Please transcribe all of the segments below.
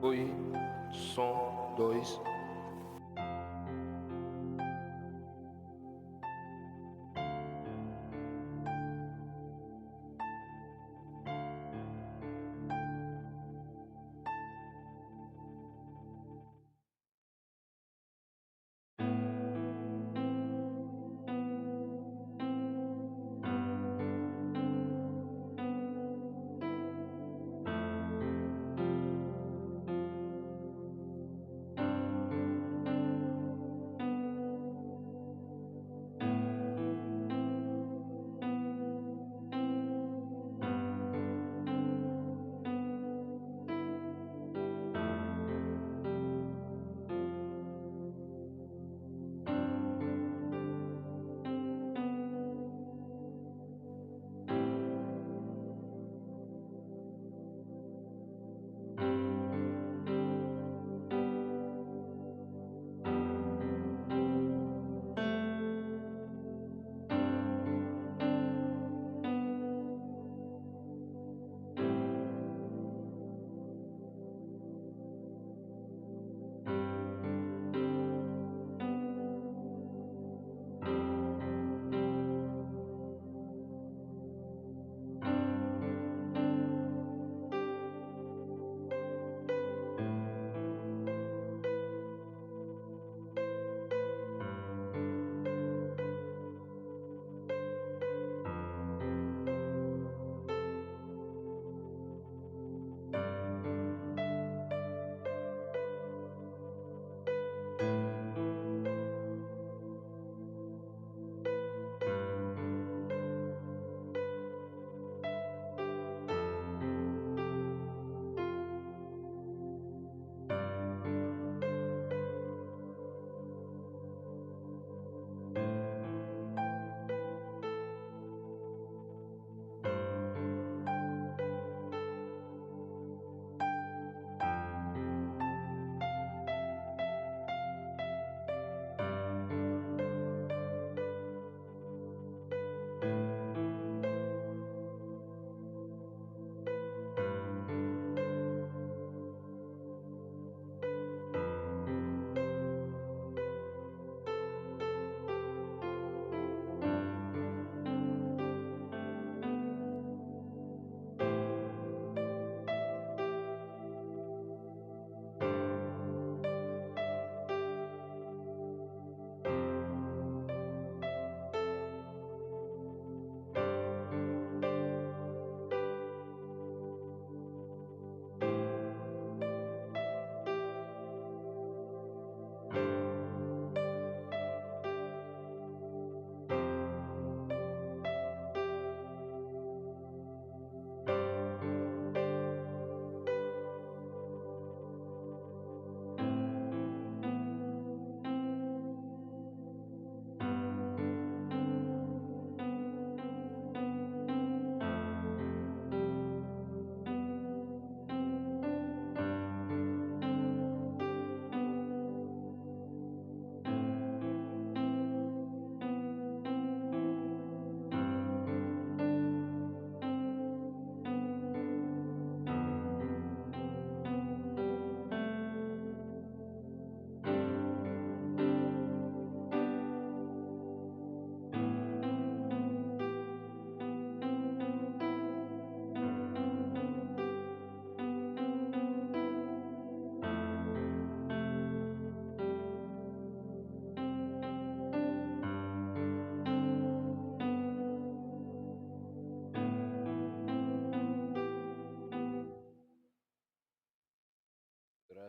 Oi, som, dois.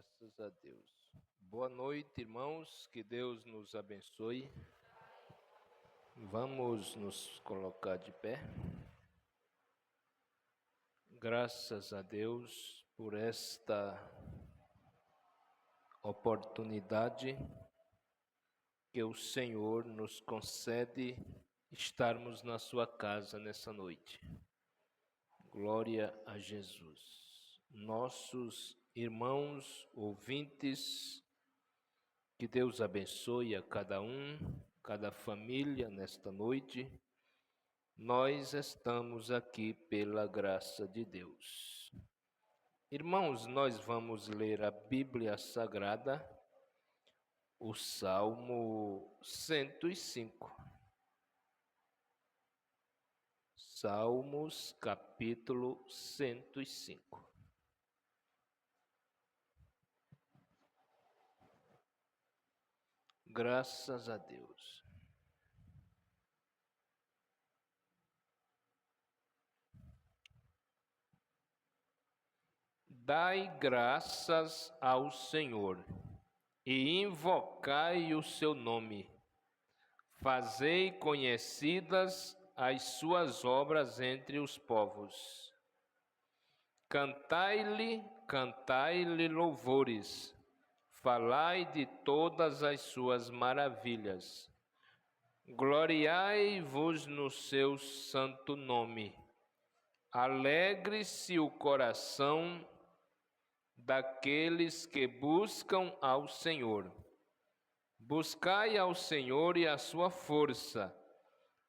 Graças a Deus. Boa noite, irmãos. Que Deus nos abençoe. Vamos nos colocar de pé. Graças a Deus por esta oportunidade que o Senhor nos concede estarmos na sua casa nessa noite. Glória a Jesus. Nossos irmãos ouvintes, que Deus abençoe a cada um, cada família nesta noite. Nós estamos aqui pela graça de Deus. Irmãos, nós vamos ler a Bíblia Sagrada, o Salmo 105. Salmos, capítulo 105. Graças a Deus. Dai graças ao Senhor e invocai o seu nome. Fazei conhecidas as suas obras entre os povos. Cantai-lhe louvores. Falai de todas as suas maravilhas. Gloriai-vos no seu santo nome. Alegre-se o coração daqueles que buscam ao Senhor. Buscai ao Senhor e a sua força.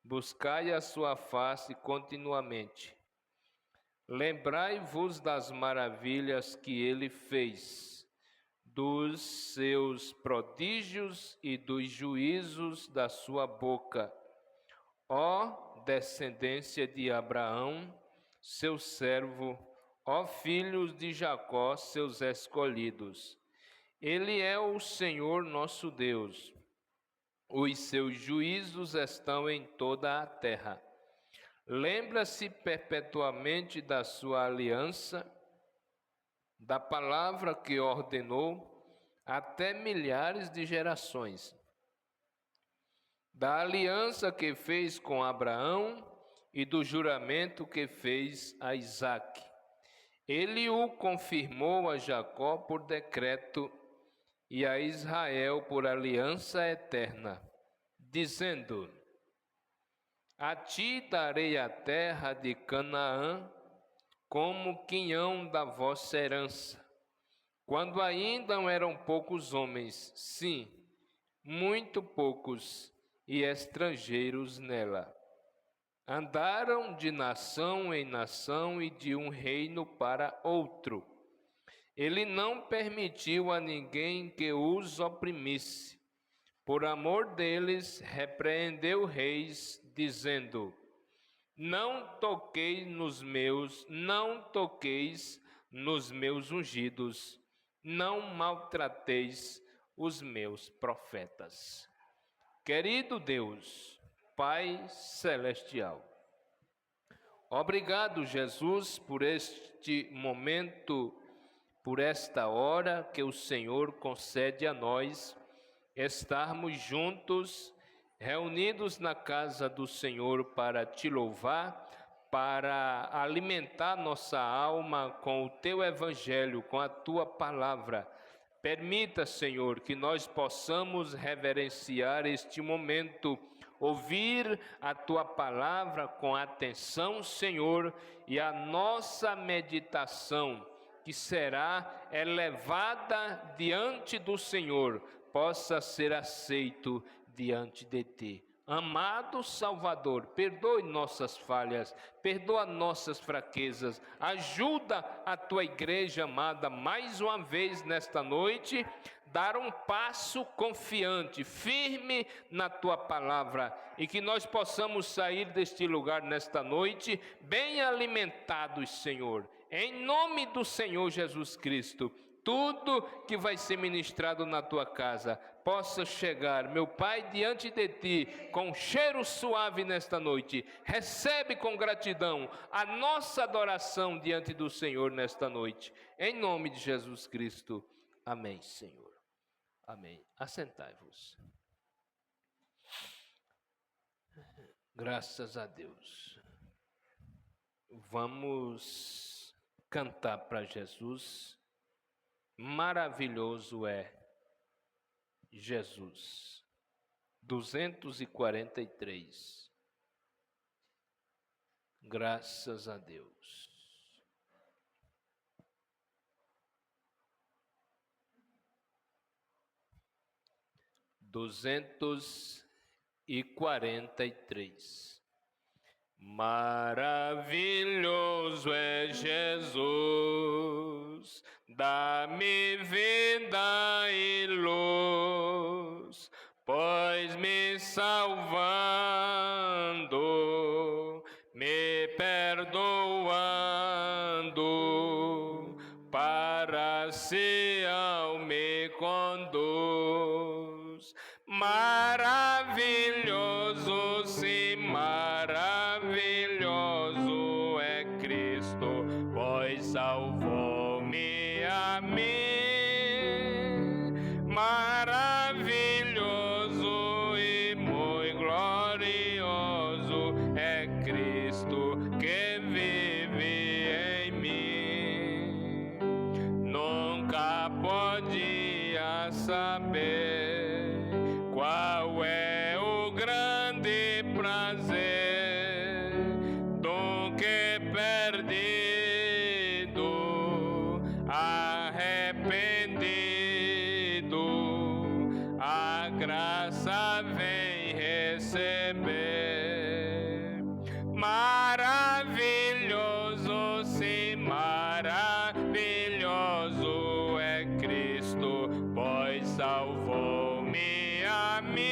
Buscai a sua face continuamente. Lembrai-vos das maravilhas que ele fez, dos seus prodígios e dos juízos da sua boca. Ó descendência de Abraão, seu servo, ó filhos de Jacó, seus escolhidos. Ele é o Senhor nosso Deus. Os seus juízos estão em toda a terra. Lembra-se perpetuamente da sua aliança, da palavra que ordenou até milhares de gerações, da aliança que fez com Abraão e do juramento que fez a Isaque. Ele o confirmou a Jacó por decreto e a Israel por aliança eterna, dizendo: a ti darei a terra de Canaã como quinhão da vossa herança. Quando ainda eram poucos homens, sim, muito poucos, e estrangeiros nela. Andaram de nação em nação e de um reino para outro. Ele não permitiu a ninguém que os oprimisse. Por amor deles, repreendeu reis, dizendo: não toqueis nos meus ungidos, não maltrateis os meus profetas. Querido Deus, Pai Celestial, obrigado, Jesus, por este momento, por esta hora que o Senhor concede a nós, estarmos juntos, reunidos na casa do Senhor para te louvar, para alimentar nossa alma com o teu evangelho, com a tua palavra. Permita, Senhor, que nós possamos reverenciar este momento, ouvir a tua palavra com atenção, Senhor, e a nossa meditação, que será elevada diante do Senhor, possa ser aceito diante de ti. Amado Salvador, perdoe nossas falhas, perdoa nossas fraquezas, ajuda a tua igreja amada mais uma vez nesta noite, dar um passo confiante, firme na tua palavra, e que nós possamos sair deste lugar nesta noite bem alimentados, Senhor, em nome do Senhor Jesus Cristo. Tudo que vai ser ministrado na tua casa possa chegar, meu Pai, diante de ti, com um cheiro suave nesta noite. Recebe com gratidão a nossa adoração diante do Senhor nesta noite. Em nome de Jesus Cristo. Amém, Senhor. Amém. Assentai-vos. Graças a Deus. Vamos cantar para Jesus. Maravilhoso é Jesus. 243. Graças a Deus. Duzentos e 43. Maravilhoso é Jesus, dá-me vida e luz, pois me salvando, me perdoando, para si ao me conduz. Maravilhoso, sim, maravilhoso é Cristo, pois salvou-me a mim. Maravilhoso e muito glorioso é Cristo que vive em mim. Nunca podia saber qual é o grande prazer do que perdido, arrependido, a graça vem receber. Maravilhoso, sim, maravilhoso é Cristo, pois salvou-me a mim.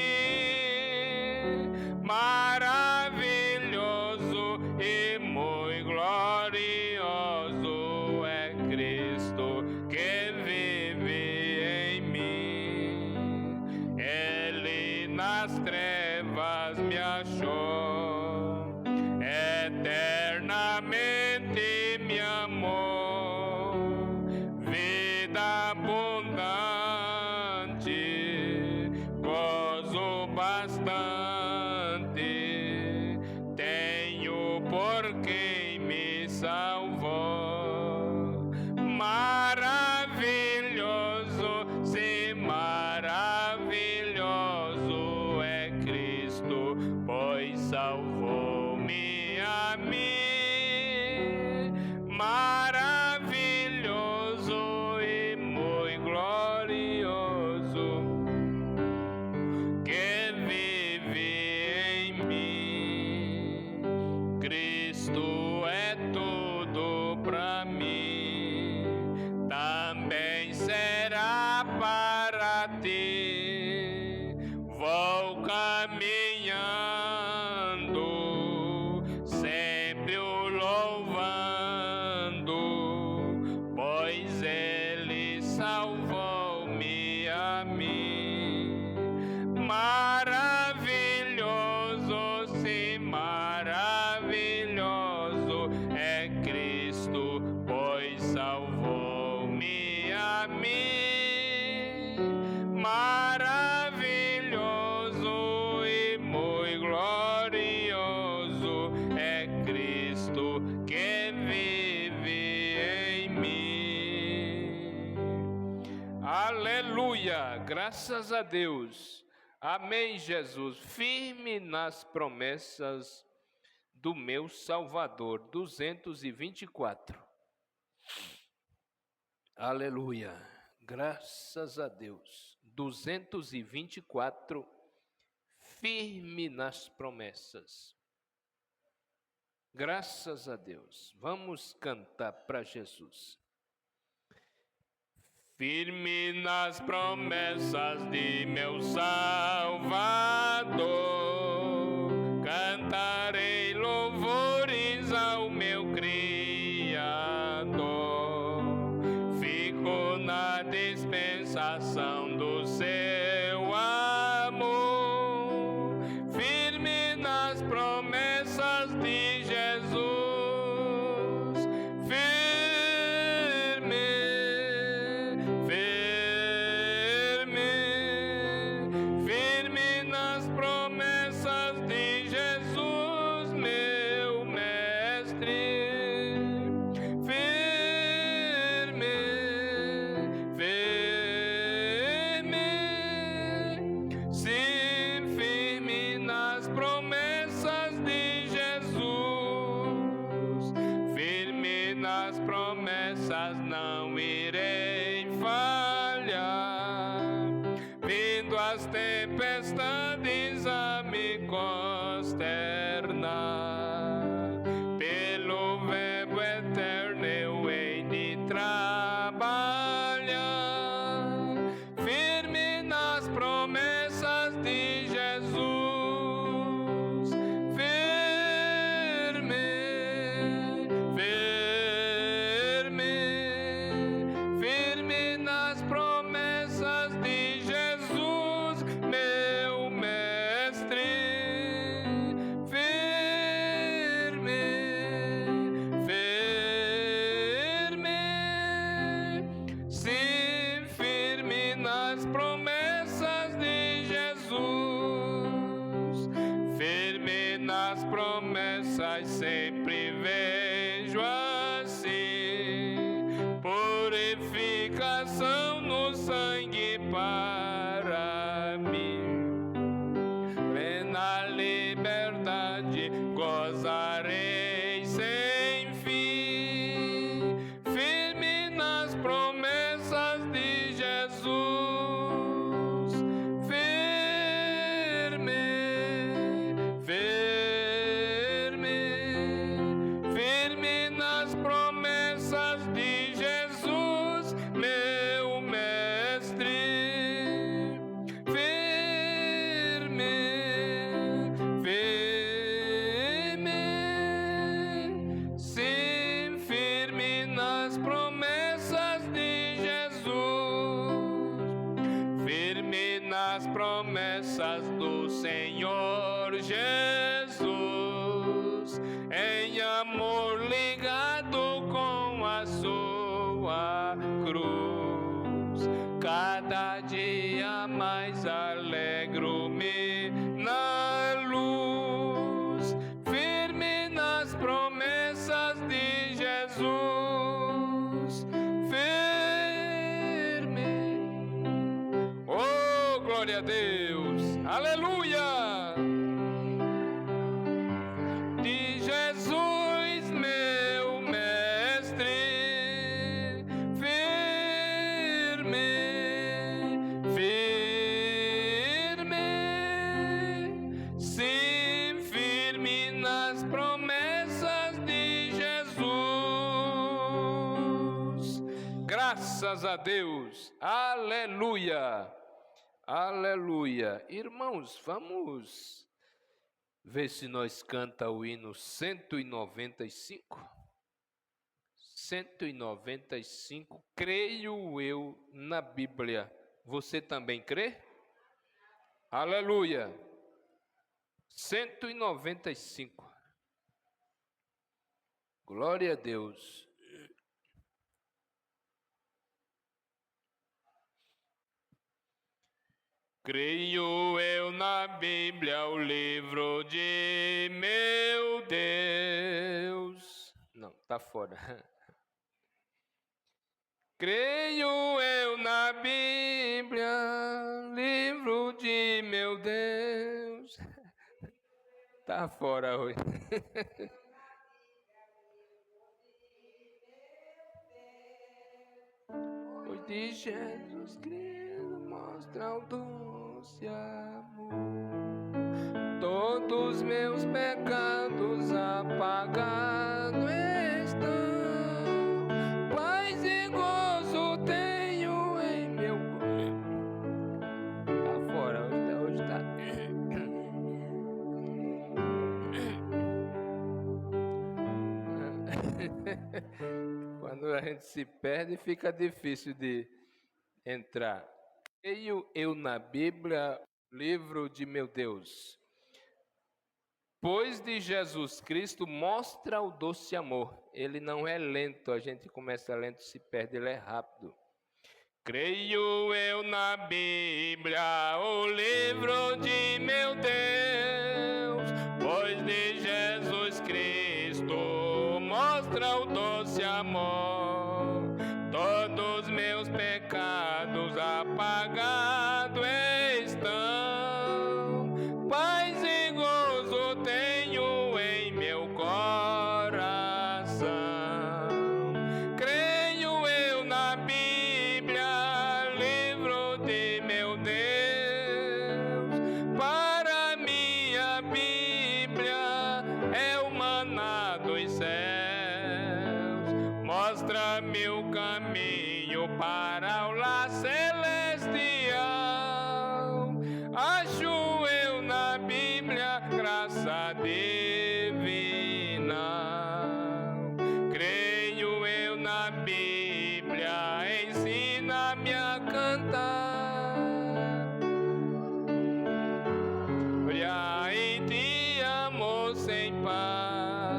Maravilhoso e muito glorioso é Cristo que vive em mim. Ele nas trevas me achou, eternamente me amou, vida abundante, gozo bastante, tenho por quem me salvou. Maravilhoso, sim, maravilhoso é Cristo, pois salvou-me a mim. Maravilhoso e muito glorioso que vive em mim. Cristo é tudo para mim, também será para ti. Vou caminhando, sempre o louvando, pois ele salvou-me a mim. Maravilhoso, sim, maravilhoso é Cristo, pois salvou-me a mim. Maravilhoso e muito glorioso é Cristo que vive em mim. Aleluia! Graças a Deus. Amém, Jesus. Firme nas promessas do meu Salvador. 224. Aleluia. Graças a Deus. 224. Firme nas promessas. Graças a Deus. Vamos cantar para Jesus. Firme nas promessas de meu Salvador, cantarei louvores ao meu Criador. Fico na dispensação do seu amor, firme nas promessas de Jesus. Não irei falhar, vindo as tempestades a me consternar, pelo verbo eterno eu hei de trabalhar. sem fim, firme nas promessas de Jesus, firme, firme nas promessas de Jesus, meu mestre, firme, sim, firme nas promessas de Jesus, firme nas promessas do Senhor Jesus, em amor ligado com a sua cruz, cada dia mais alegro-me na luz, firme nas promessas de Jesus, firme. Oh, glória a Deus, aleluia! De Jesus, meu mestre, firme, sim, firme nas promessas de Jesus. Graças a Deus, aleluia, aleluia. Irmãos, vamos ver se nós canta o hino 195. 195, creio eu na Bíblia. Você também crê? Aleluia. 195. Glória a Deus. Creio eu na Bíblia, o livro de meu Deus. Não, tá fora. Creio eu na Bíblia, livro de meu Deus. Tá fora hoje. O de Jesus Cristo mostra o doce amor. Todos meus pecados apagados estão. Paz e gozo tenho em meu coração. Tá fora, hoje tá. Quando a gente se perde, fica difícil de entrar. Creio eu na Bíblia, livro de meu Deus. Pois de Jesus Cristo mostra o doce amor. Ele não é lento, a gente começa lento, se perde, ele é rápido. Creio eu na Bíblia, o livro de meu Deus. Pois de Jesus Cristo mostra o doce amor. Todos meus pecados apagados estão. Paz e gozo tenho em meu coração. Creio eu na Bíblia, livro de meu Deus. Para mim a Bíblia é o maná dos céus. Mostra-me o caminho para o lar celestial. Acho eu na Bíblia graça divina. Creio eu na Bíblia, ensina-me a cantar. Glória em ti, amor sem par,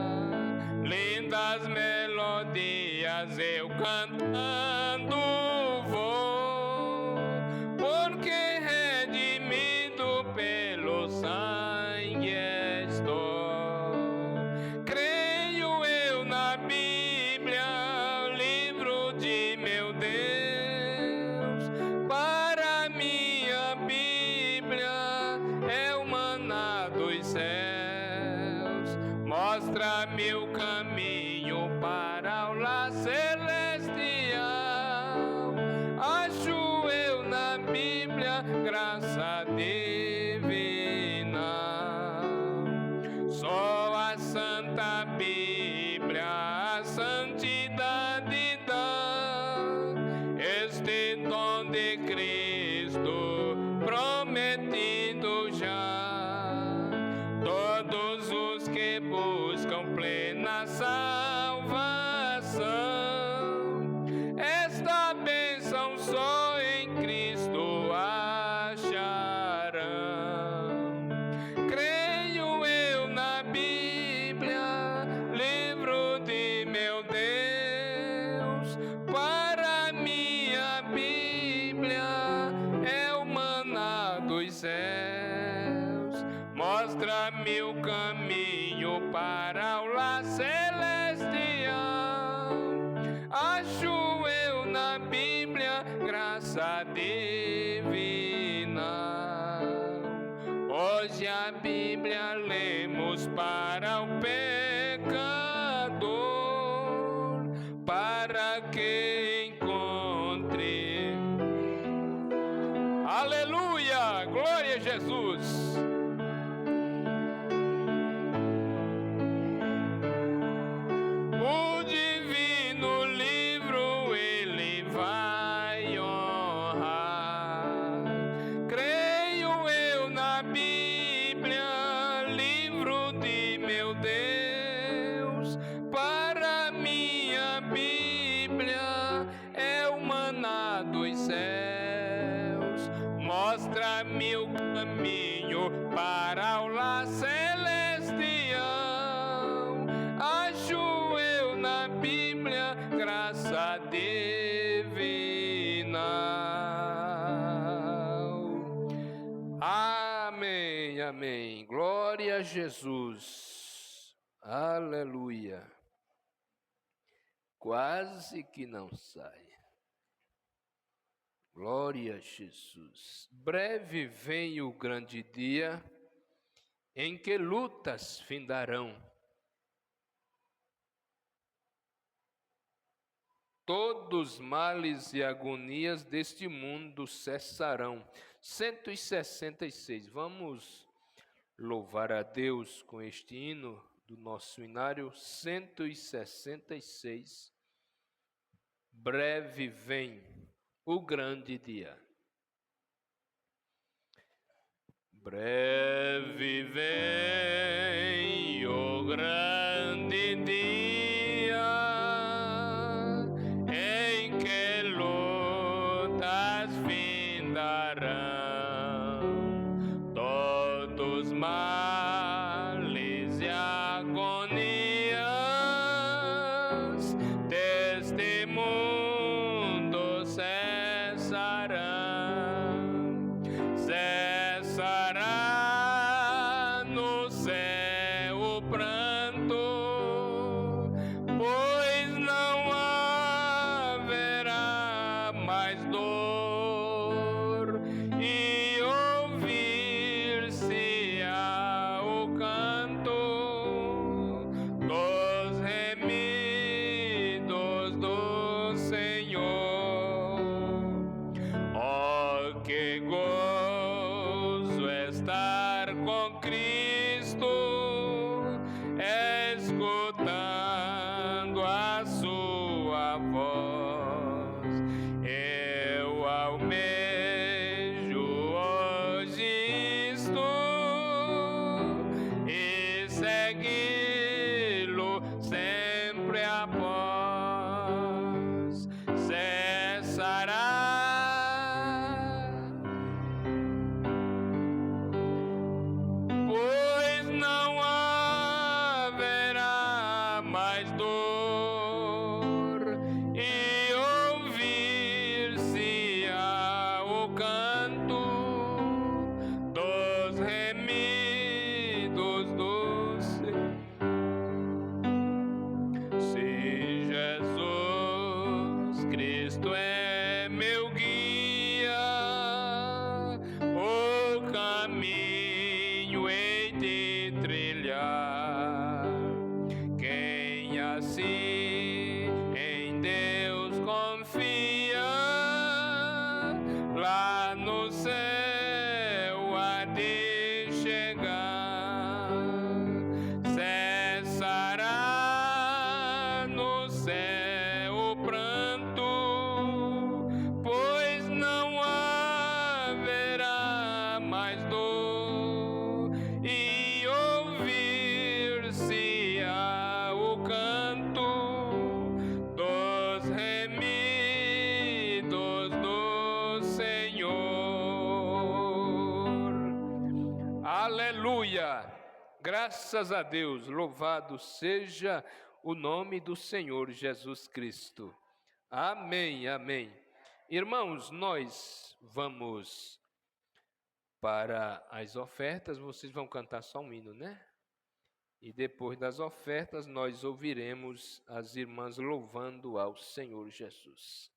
lindas melodias eu cantando vou, porque redimido pelo sangue estou. Creio eu na Bíblia, livro de meu Deus. Para mim a Bíblia é o maná dos céus. Mostra-me o meu caminho para o lar celestial. Acho eu na Bíblia graça divina. Só a Santa Bíblia a santidade dá. Este dom de Cristo prometido já. Todos os que buscam plena salvação, esta bênção só em Cristo acharão. Creio eu na Bíblia, livro de meu Deus. Para mim a Bíblia é o maná dos céus. Mostra-me o caminho para o lar celestial. Acho eu na Bíblia graça divina. Hoje a Bíblia lemos para o pecador, para que encontre. Aleluia! Glória a Jesus! O divino livro ele vai honrar. Creio eu na Bíblia, livro de meu Deus. Para mim a Bíblia é o maná dos céus. Mostra-me o caminho para o lar celestial. Acho eu na Bíblia graça divina. Amém, amém. Glória a Jesus. Aleluia. Quase que não sai. Glória a Jesus. Breve vem o grande dia em que lutas findarão. Todos os males e agonias deste mundo cessarão. 166. Vamos louvar a Deus com este hino do nosso hinário 166. Breve vem o grande dia. Breve vem o grande dia em que lutas findarão. Todos males e agonias deste mundo cessarão. Cessará no céu o pranto, pois não haverá mais dor, e ouvir-se-á o canto dos remidos do Senhor. Oh, que gozo estar com Cristo, escutando a sua voz. Eu almejo hoje isto e segui-lo sempre após. Cessará pois não haverá mais dor, e ouvir-se-á o canto dos remidos do Senhor. Se Jesus Cristo é meu guia, o caminho hei de trilhar. Quem assim em Deus confia, lá no céu há de chegar, cessará no céu o pranto, pois não haverá mais dor, e ouvir-se-á o canto dos remidos do Senhor. Aleluia! Graças a Deus, louvado seja o nome do Senhor Jesus Cristo. Amém, amém. Irmãos, nós vamos para as ofertas, vocês vão cantar só um hino, né? E depois das ofertas, nós ouviremos as irmãs louvando ao Senhor Jesus.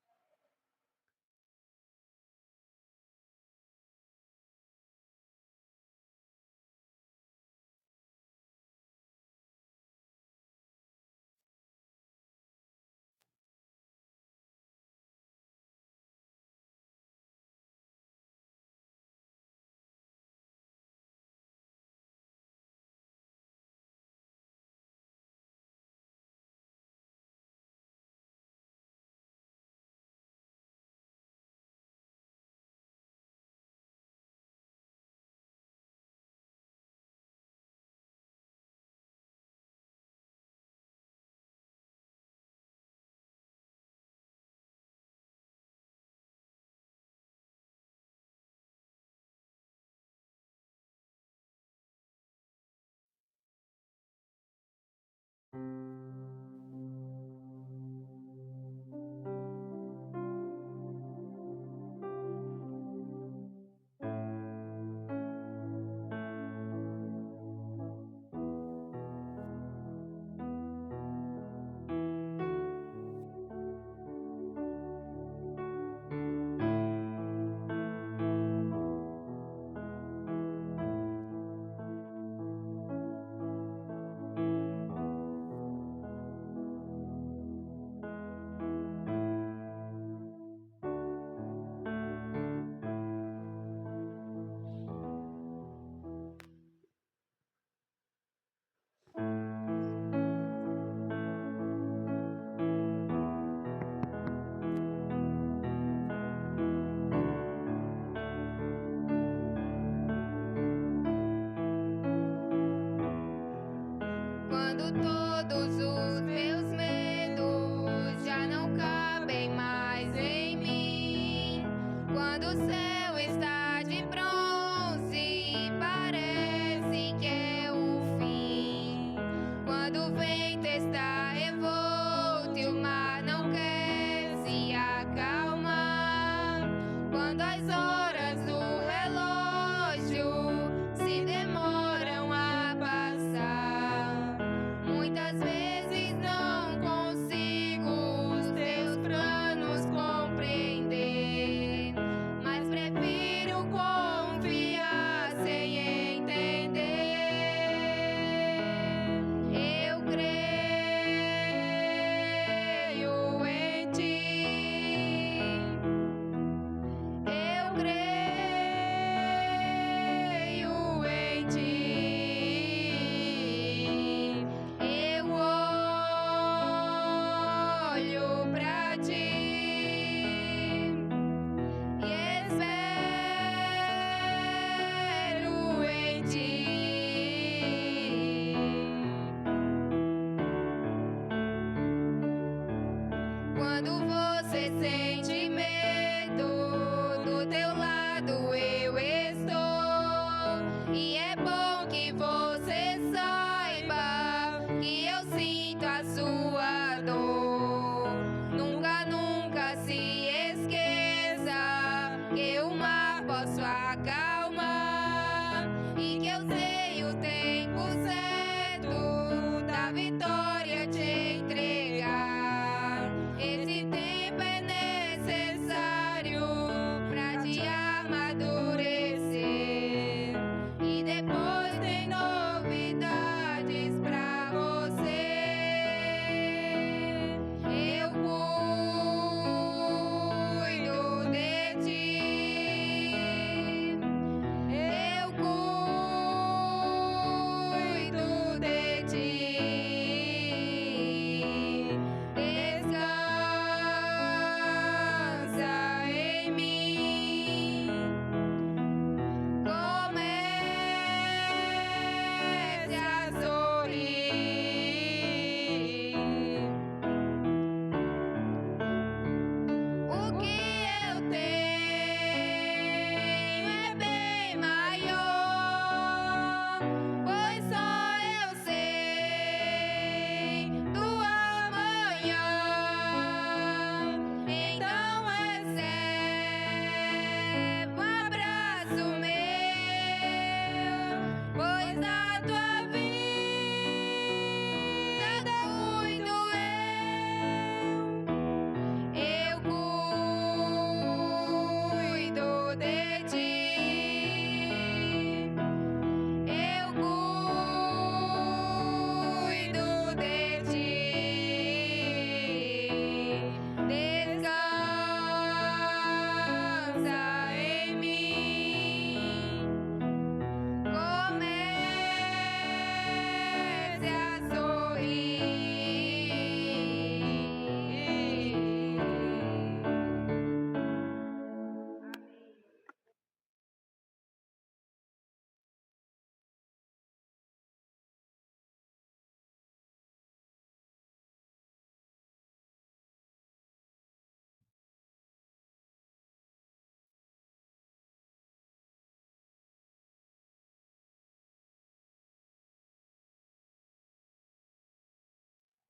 Quando todos os meus medos já não cabem mais em mim, quando o céu está de bronze e parece que é o fim, quando o vento está revolto e o mar não quer se acalmar, quando as horas do relógio se demoram a passar, muitas vezes não consigo os teus planos compreender, mas prefiro confiar sem entender. Eu creio em ti. Eu creio em ti. Eu olho pra ti e espero em ti. Quando você sente medo, do teu lado eu estou. E é bom que você saiba que eu sinto a sua dor. Nunca, nunca se esqueça que o mar posso acalmar e que eu sei o tempo certo da vitória te entregar. Esse tempo é necessário pra te amadurecer e depois tem novidades pra você.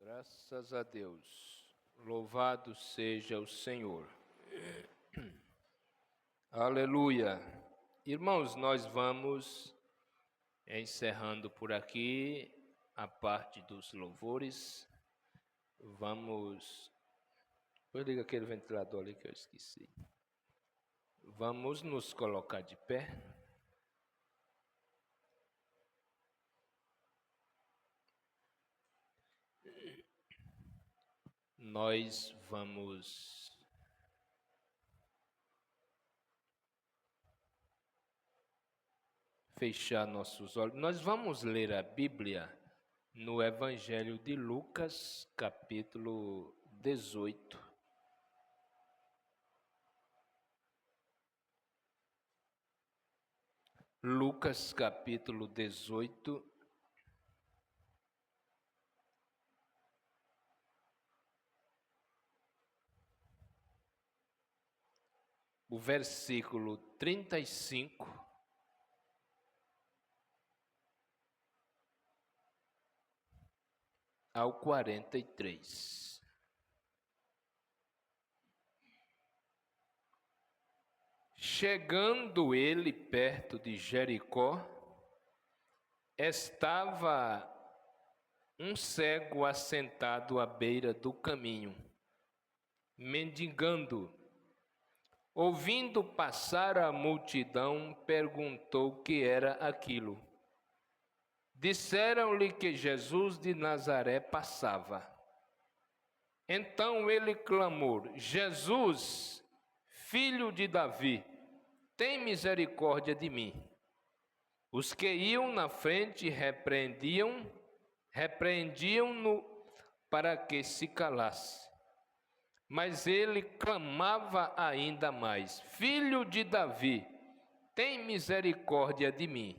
Graças a Deus. Louvado seja o Senhor. Aleluia. Irmãos, nós vamos encerrando por aqui a parte dos louvores. Depois liga aquele ventilador ali que eu esqueci. Vamos nos colocar de pé. Nós vamos fechar nossos olhos. Nós vamos ler a Bíblia no Evangelho de Lucas, capítulo 18. Lucas, capítulo 18. O versículo 35 ao 43. Chegando ele perto de Jericó, estava um cego assentado à beira do caminho, mendigando. Ouvindo passar a multidão, perguntou o que era aquilo. Disseram-lhe que Jesus de Nazaré passava. Então ele clamou: Jesus, filho de Davi, tem misericórdia de mim. Os que iam na frente repreendiam-no para que se calasse. Mas ele clamava ainda mais: Filho de Davi, tem misericórdia de mim.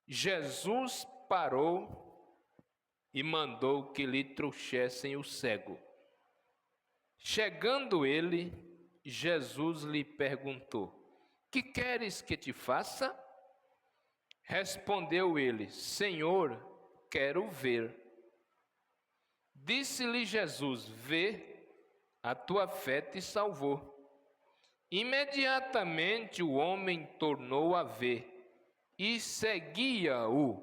Jesus parou e mandou que lhe trouxessem o cego. Chegando ele, Jesus lhe perguntou: Que queres que te faça? Respondeu ele: Senhor, quero ver. Disse-lhe Jesus: Vê, a tua fé te salvou. Imediatamente o homem tornou a ver e seguia-o,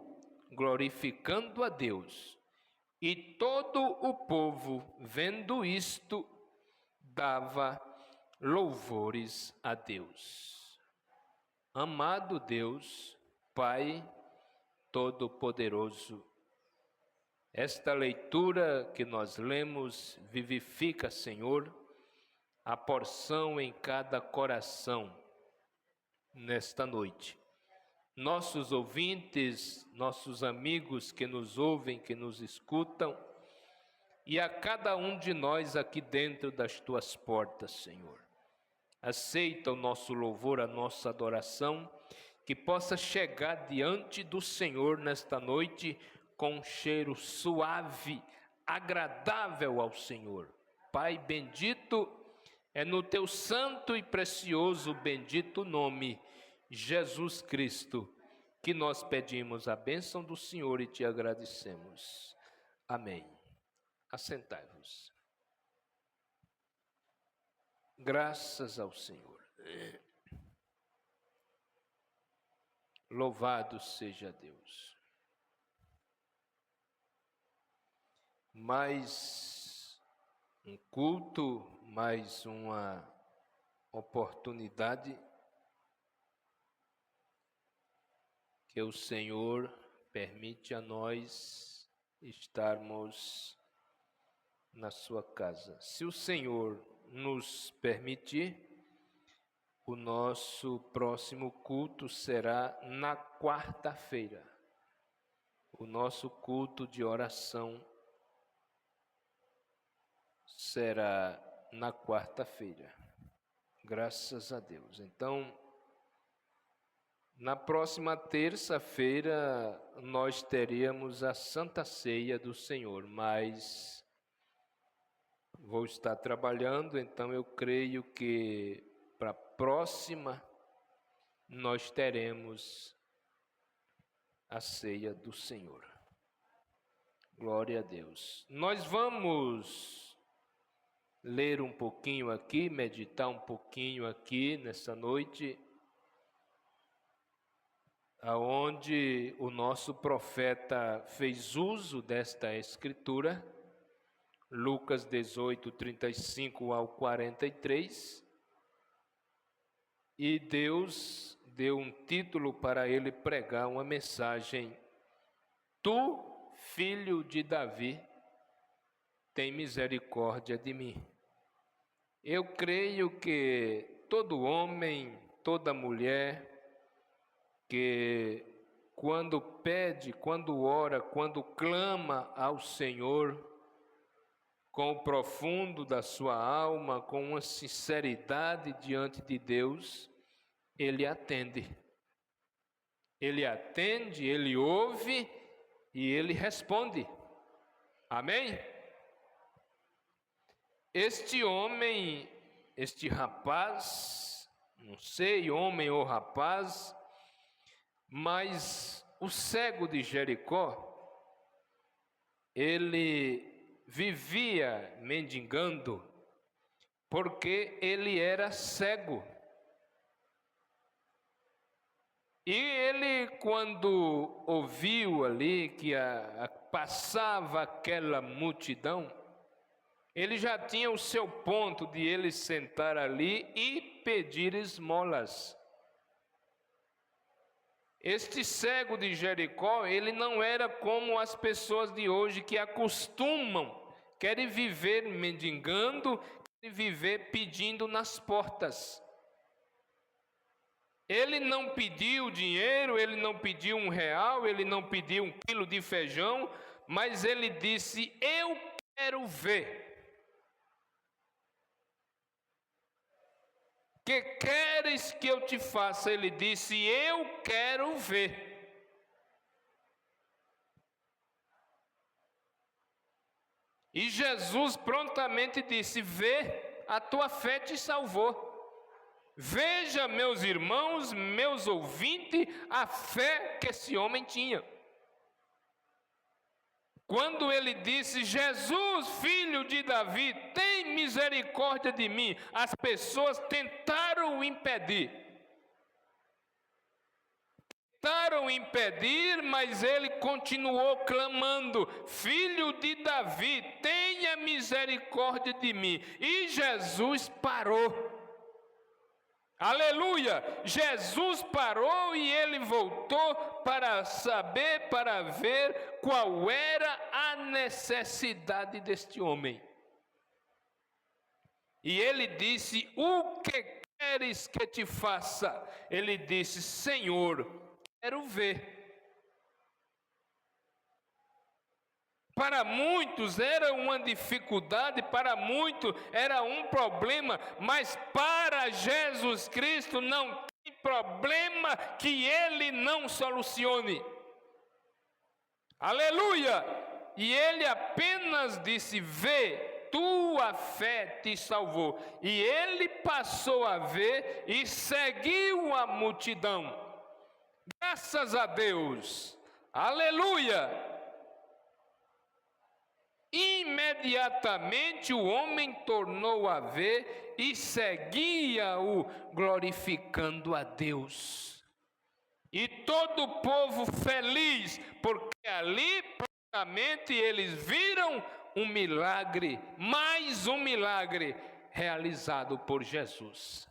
glorificando a Deus. E todo o povo, vendo isto, dava louvores a Deus. Amado Deus, Pai Todo-Poderoso, esta leitura que nós lemos vivifica, Senhor, a porção em cada coração nesta noite. Nossos ouvintes, nossos amigos que nos ouvem, que nos escutam, e a cada um de nós aqui dentro das tuas portas, Senhor. Aceita o nosso louvor, a nossa adoração, que possa chegar diante do Senhor nesta noite com um cheiro suave, agradável ao Senhor. Pai bendito, é no teu santo e precioso bendito nome, Jesus Cristo, que nós pedimos a bênção do Senhor e te agradecemos. Amém. Assentai-vos. Graças ao Senhor. Louvado seja Deus. Mais um culto, mais uma oportunidade que o Senhor permite a nós estarmos na sua casa. Se o Senhor nos permitir, o nosso próximo culto será na quarta-feira. O nosso culto de oração será na quarta-feira. Graças a Deus. Então, na próxima terça-feira, nós teríamos a Santa Ceia do Senhor, mas vou estar trabalhando, então eu creio que para a próxima nós teremos a Ceia do Senhor. Glória a Deus. Nós vamos ler um pouquinho aqui, meditar um pouquinho aqui nessa noite, aonde o nosso profeta fez uso desta escritura, Lucas 18, 35 ao 43, e Deus deu um título para ele pregar uma mensagem: Tu, filho de Davi, tem misericórdia de mim. Eu creio que todo homem, toda mulher, que quando pede, quando ora, quando clama ao Senhor, com o profundo da sua alma, com uma sinceridade diante de Deus, Ele atende. Ele atende, Ele ouve e Ele responde. Amém? Este homem, este rapaz, não sei, homem ou rapaz, mas o cego de Jericó, ele vivia mendigando, porque ele era cego. E ele, quando ouviu ali que passava aquela multidão, ele já tinha o seu ponto de ele sentar ali e pedir esmolas. Este cego de Jericó, ele não era como as pessoas de hoje que acostumam, querem viver mendigando, querem viver pedindo nas portas. Ele não pediu dinheiro, ele não pediu R$1, ele não pediu 1 quilo de feijão, mas ele disse: eu quero ver. Que queres que eu te faça? Ele disse: eu quero ver. E Jesus prontamente disse: vê, a tua fé te salvou. Veja, meus irmãos, meus ouvintes, a fé que esse homem tinha. Quando ele disse: Jesus, filho de Davi, tem misericórdia de mim, as pessoas tentaram impedir. Mas ele continuou clamando: Filho de Davi, tenha misericórdia de mim. E Jesus parou. Aleluia! Jesus parou e ele voltou para saber, para ver qual era a necessidade deste homem. E ele disse: o que queres que te faça? Ele disse: Senhor, quero ver. Para muitos era uma dificuldade, para muitos era um problema, mas para Jesus Cristo não tem problema que Ele não solucione. Aleluia! E Ele apenas disse: vê, tua fé te salvou. E ele passou a ver e seguiu a multidão. Graças a Deus. Aleluia! Imediatamente o homem tornou a ver e seguia-o, glorificando a Deus. E todo o povo feliz, porque ali prontamente eles viram um milagre, mais um milagre realizado por Jesus.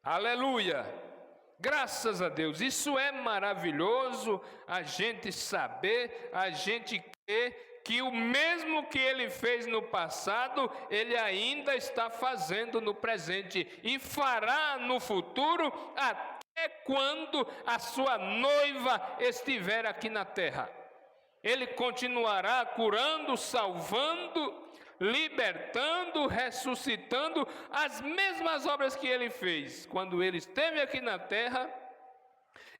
Aleluia! Graças a Deus, isso é maravilhoso, a gente saber, a gente crer que o mesmo que ele fez no passado, ele ainda está fazendo no presente e fará no futuro, até quando a sua noiva estiver aqui na terra. Ele continuará curando, salvando, libertando, ressuscitando, as mesmas obras que ele fez quando ele esteve aqui na terra.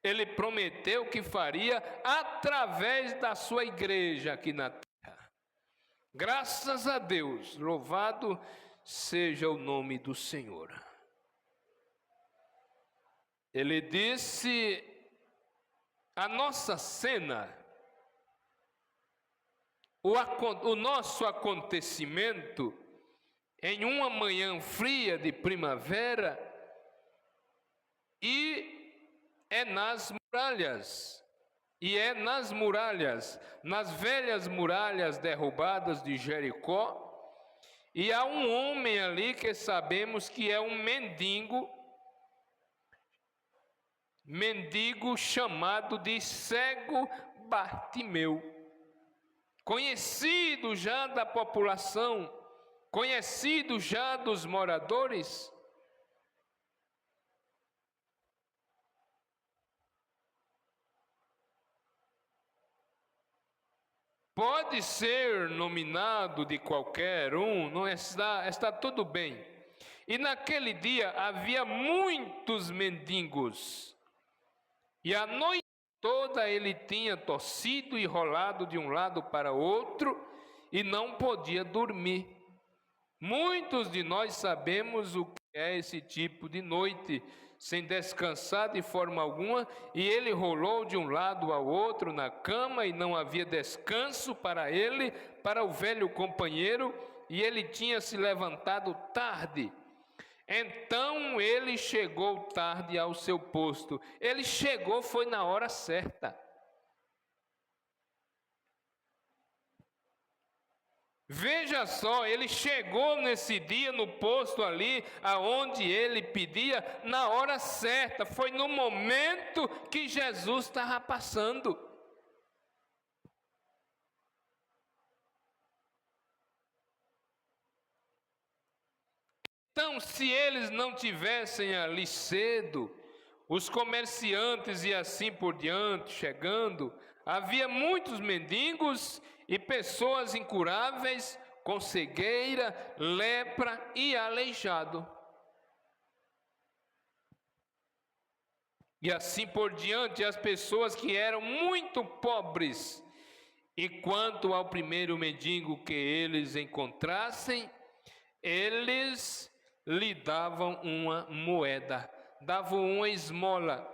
Ele prometeu que faria através da sua igreja aqui na terra. Graças a Deus, louvado seja o nome do Senhor. Ele disse: a nossa cena o nosso acontecimento em uma manhã fria de primavera e é nas muralhas. E é nas muralhas, nas velhas muralhas derrubadas de Jericó, e há um homem ali que sabemos que é um mendigo chamado de cego Bartimeu, conhecido já da população, conhecido já dos moradores. Pode ser nominado de qualquer um, não está tudo bem. E naquele dia havia muitos mendigos, e a noite toda ele tinha tossido e rolado de um lado para outro, e não podia dormir. Muitos de nós sabemos o que é esse tipo de noite, sem descansar de forma alguma, e ele rolou de um lado ao outro na cama, e não havia descanso para ele, para o velho companheiro, e ele tinha se levantado tarde. Então ele chegou tarde ao seu posto. Ele chegou, foi na hora certa. Veja só, ele chegou nesse dia no posto ali, aonde ele pedia, na hora certa, foi no momento que Jesus estava passando. Então, se eles não tivessem ali cedo, os comerciantes e assim por diante chegando, havia muitos mendigos e pessoas incuráveis, com cegueira, lepra e aleijado. E assim por diante, as pessoas que eram muito pobres. E quanto ao primeiro mendigo que eles encontrassem, eles lhe davam uma moeda, davam uma esmola.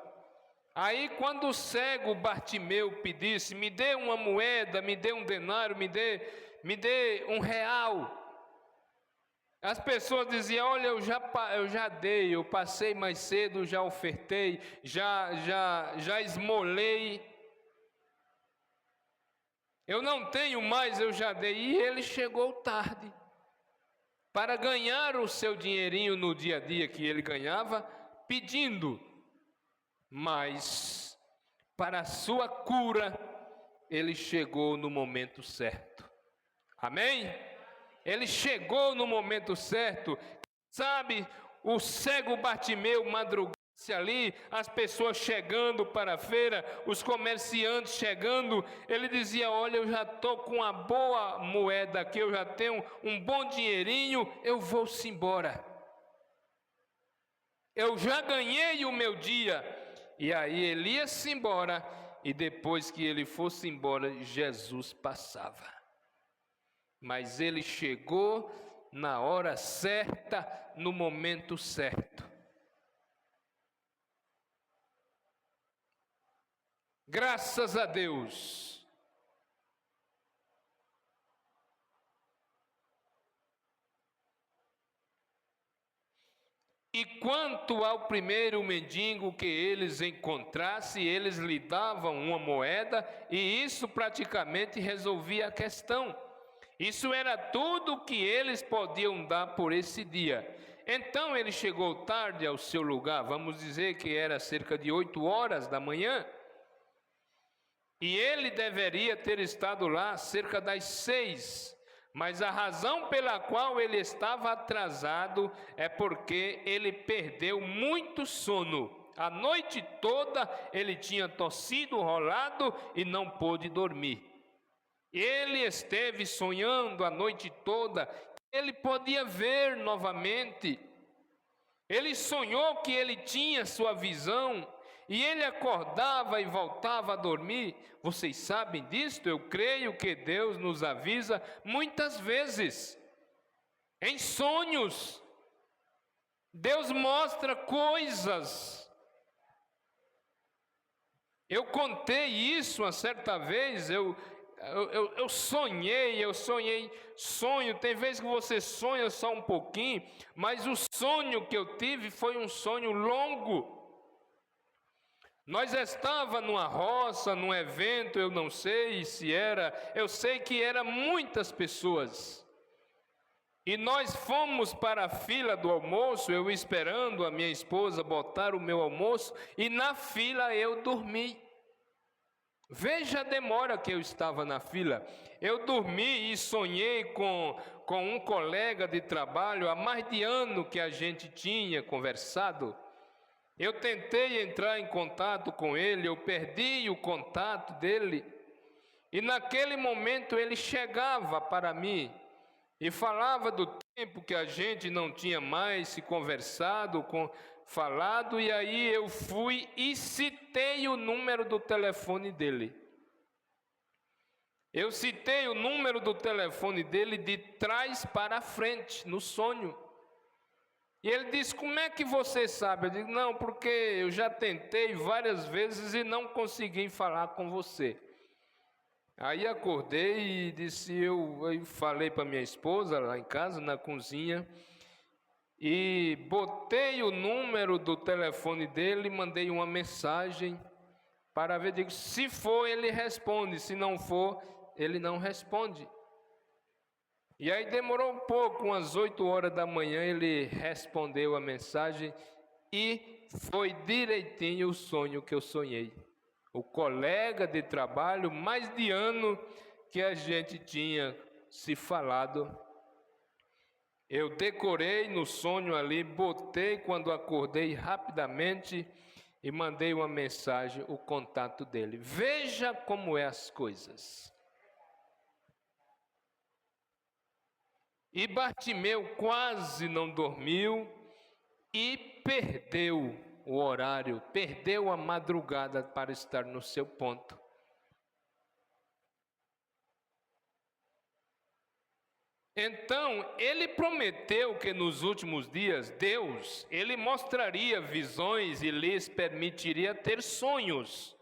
Aí quando o cego Bartimeu pedisse, me dê uma moeda, me dê um denário, me dê R$1, as pessoas diziam, olha, eu já dei, eu passei mais cedo, já ofertei, já esmolei, eu não tenho mais, eu já dei. E ele chegou tarde para ganhar o seu dinheirinho no dia a dia que ele ganhava, pedindo. Mas, para a sua cura, ele chegou no momento certo. Amém? Ele chegou no momento certo. Sabe, o cego Bartimeu madrugasse ali, as pessoas chegando para a feira, os comerciantes chegando, ele dizia, olha, eu já estou com uma boa moeda aqui, eu já tenho um bom dinheirinho, eu vou-se embora. Eu já ganhei o meu dia. E aí ele ia-se embora, e depois que ele fosse embora, Jesus passava. Mas ele chegou na hora certa, no momento certo. Graças a Deus. E quanto ao primeiro mendigo que eles encontrassem, eles lhe davam uma moeda, e isso praticamente resolvia a questão. Isso era tudo o que eles podiam dar por esse dia. Então ele chegou tarde ao seu lugar, vamos dizer que era cerca de 8 horas da manhã, e ele deveria ter estado lá cerca das 6. Mas a razão pela qual ele estava atrasado é porque ele perdeu muito sono. A noite toda ele tinha tossido, rolado e não pôde dormir. Ele esteve sonhando a noite toda, ele podia ver novamente. Ele sonhou que ele tinha sua visão, e ele acordava e voltava a dormir. Vocês sabem disto? Eu creio que Deus nos avisa muitas vezes, em sonhos. Deus mostra coisas. Eu contei isso uma certa vez, eu sonho, tem vezes que você sonha só um pouquinho, mas o sonho que eu tive foi um sonho longo. Nós estava numa roça, num evento, eu não sei se era, eu sei que eram muitas pessoas. E nós fomos para a fila do almoço, eu esperando a minha esposa botar o meu almoço, e na fila eu dormi. Veja a demora que eu estava na fila. Eu dormi e sonhei com um colega de trabalho, há mais de ano que a gente tinha conversado. Eu tentei entrar em contato com ele, eu perdi o contato dele. E naquele momento ele chegava para mim e falava do tempo que a gente não tinha mais se conversado, falado, e aí eu fui e citei o número do telefone dele. Eu citei o número do telefone dele de trás para frente, no sonho. E ele disse: como é que você sabe? Eu digo: não, porque eu já tentei várias vezes e não consegui falar com você. Aí acordei e disse, eu falei para minha esposa lá em casa, na cozinha, e botei o número do telefone dele e mandei uma mensagem para ver, digo, se for ele responde, se não for ele não responde. E aí demorou um pouco, umas 8 horas da manhã ele respondeu a mensagem e foi direitinho o sonho que eu sonhei. O colega de trabalho, mais de ano que a gente tinha se falado. Eu decorei no sonho ali, botei quando acordei rapidamente e mandei uma mensagem, o contato dele. Veja como é as coisas. E Bartimeu quase não dormiu e perdeu o horário, perdeu a madrugada para estar no seu ponto. Então, ele prometeu que nos últimos dias, Deus, ele mostraria visões e lhes permitiria ter sonhos.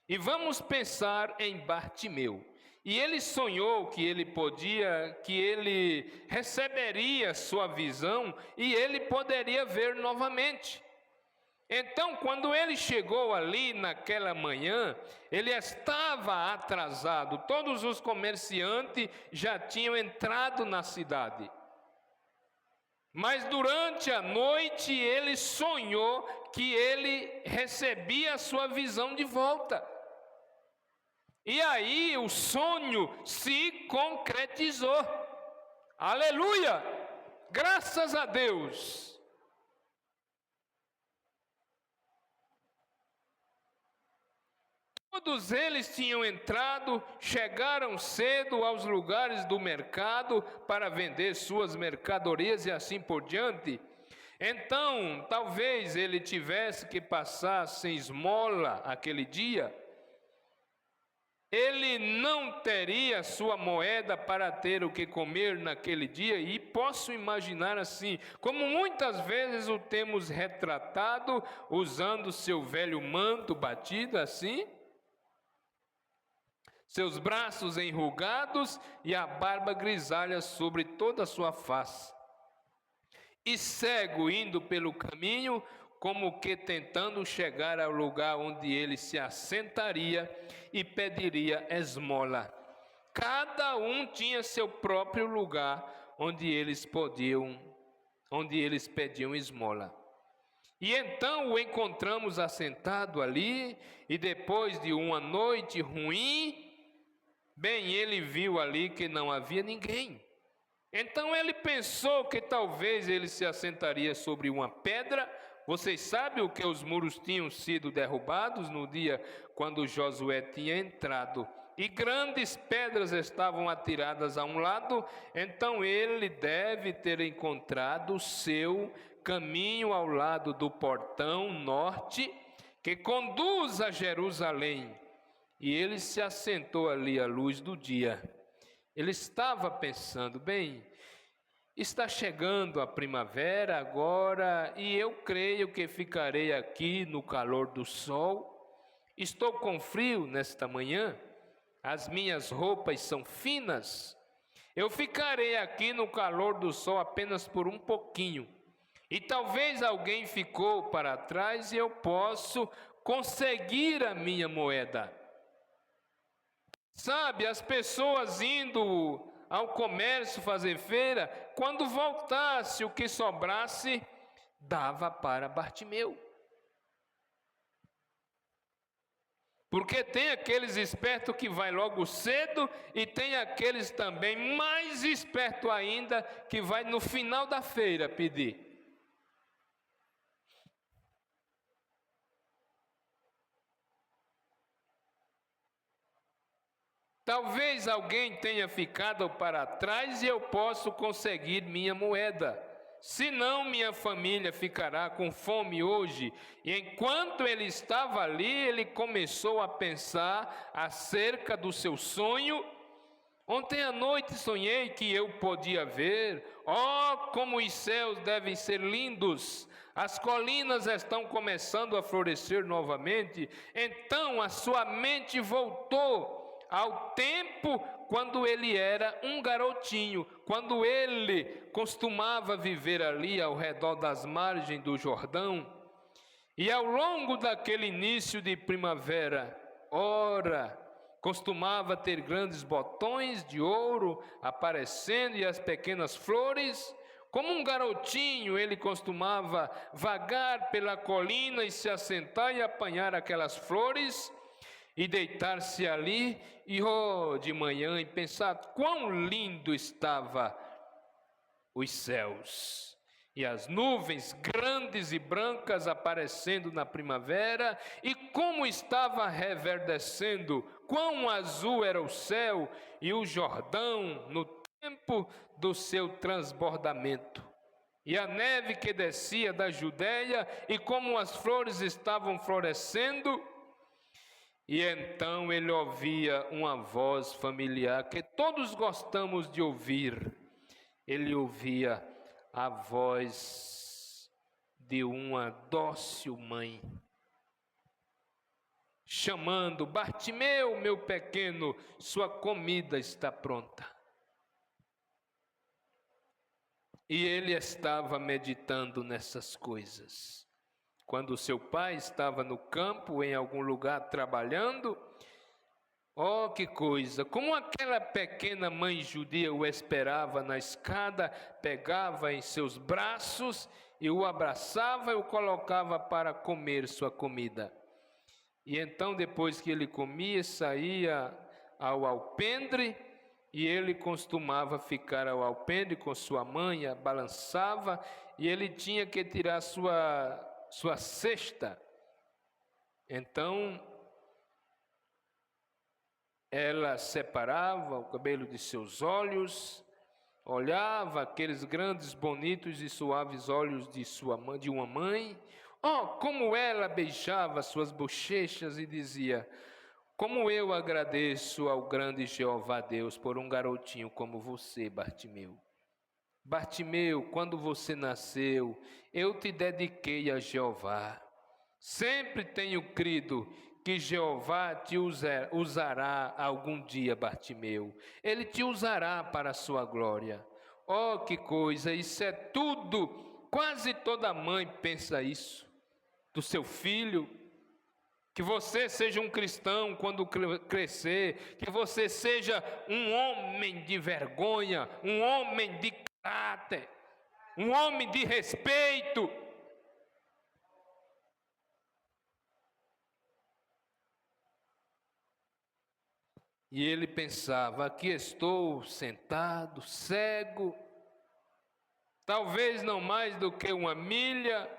E vamos pensar em Bartimeu. E ele sonhou que ele receberia sua visão e ele poderia ver novamente. Então, quando ele chegou ali naquela manhã, ele estava atrasado. Todos os comerciantes já tinham entrado na cidade. Mas durante a noite ele sonhou que ele recebia a sua visão de volta. E aí o sonho se concretizou. Aleluia! Graças a Deus! Todos eles tinham entrado, chegaram cedo aos lugares do mercado para vender suas mercadorias e assim por diante. Então, talvez ele tivesse que passar sem esmola aquele dia. Ele não teria sua moeda para ter o que comer naquele dia, e posso imaginar assim, como muitas vezes o temos retratado, usando seu velho manto batido assim, seus braços enrugados e a barba grisalha sobre toda a sua face, e cego indo pelo caminho, como que tentando chegar ao lugar onde ele se assentaria e pediria esmola. Cada um tinha seu próprio lugar onde eles pediam esmola. E então o encontramos assentado ali, e depois de uma noite ruim, bem, ele viu ali que não havia ninguém. Então ele pensou que talvez ele se assentaria sobre uma pedra. Vocês sabem o que os muros tinham sido derrubados no dia quando Josué tinha entrado, e grandes pedras estavam atiradas a um lado. Então ele deve ter encontrado o seu caminho ao lado do portão norte que conduz a Jerusalém, e ele se assentou ali à luz do dia. Ele estava pensando, bem, está chegando a primavera agora e eu creio que ficarei aqui no calor do sol. Estou com frio nesta manhã, as minhas roupas são finas. Eu ficarei aqui no calor do sol apenas por um pouquinho. E talvez alguém ficou para trás e eu posso conseguir a minha moeda. Sabe, as pessoas indo ao comércio fazer feira, quando voltasse o que sobrasse, dava para Bartimeu. Porque tem aqueles espertos que vai logo cedo e tem aqueles também mais espertos ainda que vai no final da feira pedir. Talvez alguém tenha ficado para trás e eu posso conseguir minha moeda. Senão minha família ficará com fome hoje. E enquanto ele estava ali, ele começou a pensar acerca do seu sonho. Ontem à noite sonhei que eu podia ver. Como os céus devem ser lindos. As colinas estão começando a florescer novamente. Então a sua mente voltou ao tempo quando ele era um garotinho, quando ele costumava viver ali ao redor das margens do Jordão. E ao longo daquele início de primavera, costumava ter grandes botões de ouro aparecendo e as pequenas flores. Como um garotinho, ele costumava vagar pela colina e se assentar e apanhar aquelas flores e deitar-se ali de manhã e pensar quão lindo estava os céus e as nuvens grandes e brancas aparecendo na primavera e como estava reverdecendo, quão azul era o céu e o Jordão no tempo do seu transbordamento. E a neve que descia da Judeia e como as flores estavam florescendo. E então ele ouvia uma voz familiar que todos gostamos de ouvir. Ele ouvia a voz de uma dócil mãe, chamando: Bartimeu, meu pequeno, sua comida está pronta. E ele estava meditando nessas coisas. Quando seu pai estava no campo, em algum lugar trabalhando, que coisa! Como aquela pequena mãe judia o esperava na escada, pegava em seus braços e o abraçava e o colocava para comer sua comida. E então, depois que ele comia, saía ao alpendre, e ele costumava ficar ao alpendre com sua mãe, a balançava, e ele tinha que tirar sua cesta. Então ela separava o cabelo de seus olhos, olhava aqueles grandes, bonitos e suaves olhos de uma mãe. Como ela beijava suas bochechas e dizia: como eu agradeço ao grande Jeová Deus por um garotinho como você, Bartimeu. Bartimeu, quando você nasceu, eu te dediquei a Jeová. Sempre tenho crido que Jeová te usará algum dia, Bartimeu. Ele te usará para a sua glória. Que coisa, isso é tudo. Quase toda mãe pensa isso do seu filho. Que você seja um cristão quando crescer, que você seja um homem de vergonha, um homem de caráter, um homem de respeito. E ele pensava: aqui estou sentado, cego, talvez não mais do que 1 milha,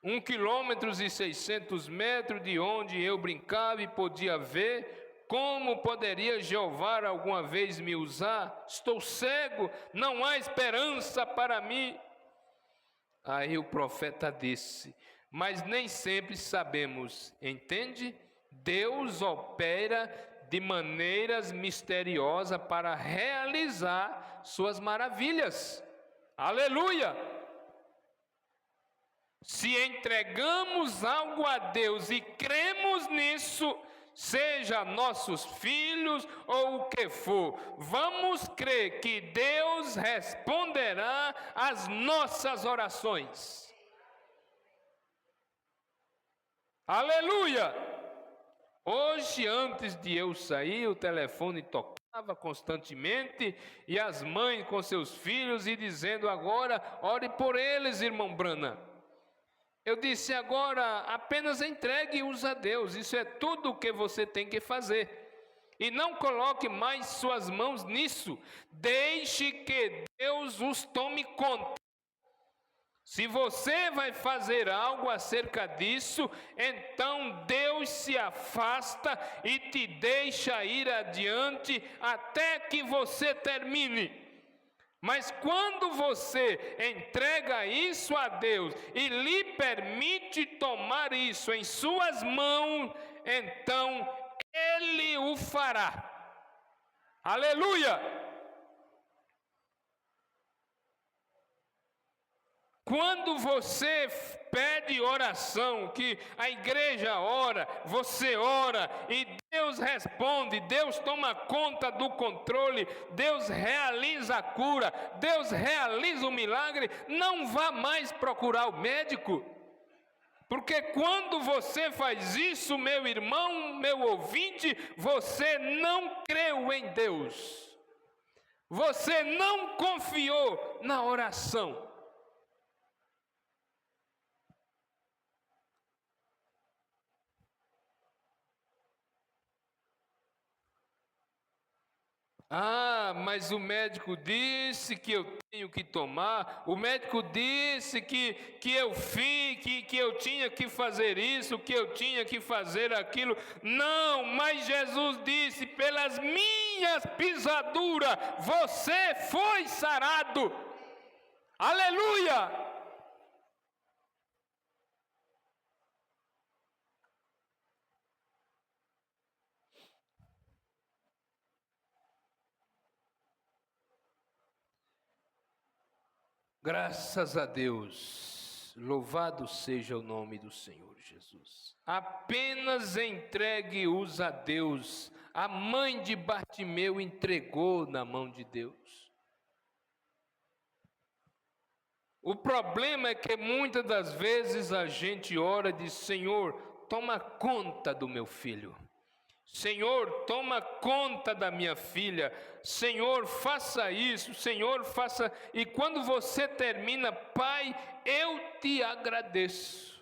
1 quilômetro e 600 metros de onde eu brincava e podia ver. Como poderia Jeová alguma vez me usar? Estou cego, não há esperança para mim. Aí o profeta disse: mas nem sempre sabemos, entende? Deus opera de maneiras misteriosas para realizar suas maravilhas. Aleluia! Se entregamos algo a Deus e cremos nisso, seja nossos filhos ou o que for, vamos crer que Deus responderá às nossas orações. Aleluia! Hoje, antes de eu sair, o telefone tocava constantemente e as mães com seus filhos e dizendo: agora, ore por eles, irmão Branham. Eu disse: agora, apenas entregue-os a Deus, isso é tudo o que você tem que fazer. E não coloque mais suas mãos nisso, deixe que Deus os tome conta. Se você vai fazer algo acerca disso, então Deus se afasta e te deixa ir adiante até que você termine. Mas quando você entrega isso a Deus e lhe permite tomar isso em suas mãos, então Ele o fará. Aleluia! Quando você pede oração, que a igreja ora, você ora e Deus responde, Deus toma conta do controle, Deus realiza a cura, Deus realiza o milagre, não vá mais procurar o médico. Porque quando você faz isso, meu irmão, meu ouvinte, você não creu em Deus. Você não confiou na oração. Ah, mas o médico disse que eu tenho que tomar, o médico disse que eu tinha que fazer isso, que eu tinha que fazer aquilo. Não, mas Jesus disse: pelas minhas pisaduras você foi sarado. Aleluia! Graças a Deus, louvado seja o nome do Senhor Jesus. Apenas entregue-os a Deus. A mãe de Bartimeu entregou na mão de Deus. O problema é que muitas das vezes a gente ora e diz: Senhor, toma conta do meu filho. Senhor, toma conta da minha filha. Senhor, faça isso. Senhor, faça. E quando você termina: Pai, eu te agradeço.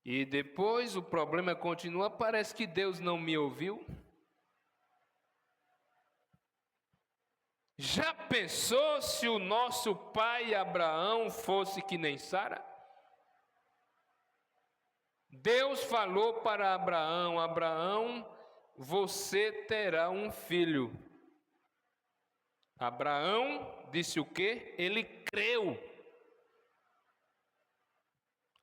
E depois o problema continua. Parece que Deus não me ouviu. Já pensou se o nosso pai Abraão fosse que nem Sara? Deus falou para Abraão: Abraão, você terá um filho. Abraão disse o quê? Ele creu.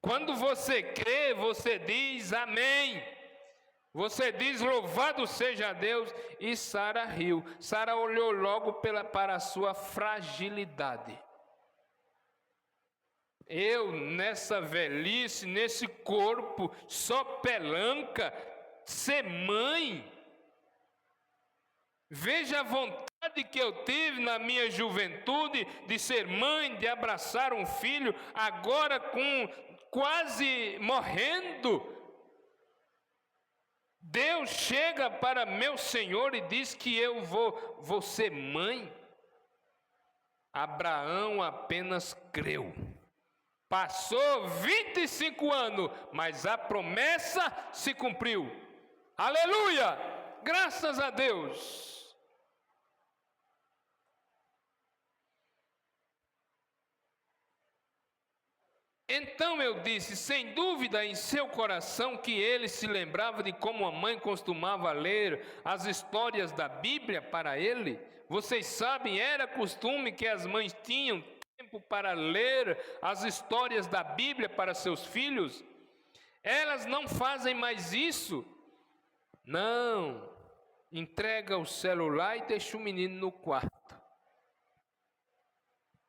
Quando você crê, você diz amém. Você diz louvado seja Deus. E Sara riu. Sara olhou logo para a sua fragilidade. Eu, nessa velhice, nesse corpo, só pelanca, ser mãe. Veja a vontade que eu tive na minha juventude de ser mãe, de abraçar um filho, agora com quase morrendo. Deus chega para meu Senhor e diz que eu vou ser mãe. Abraão apenas creu. Passou 25 anos, mas a promessa se cumpriu. Aleluia! Graças a Deus. Então eu disse, sem dúvida em seu coração, que ele se lembrava de como a mãe costumava ler as histórias da Bíblia para ele. Vocês sabem, era costume que as mães tinham para ler as histórias da Bíblia para seus filhos. Elas não fazem mais isso. Não, entrega o celular e deixa o menino no quarto.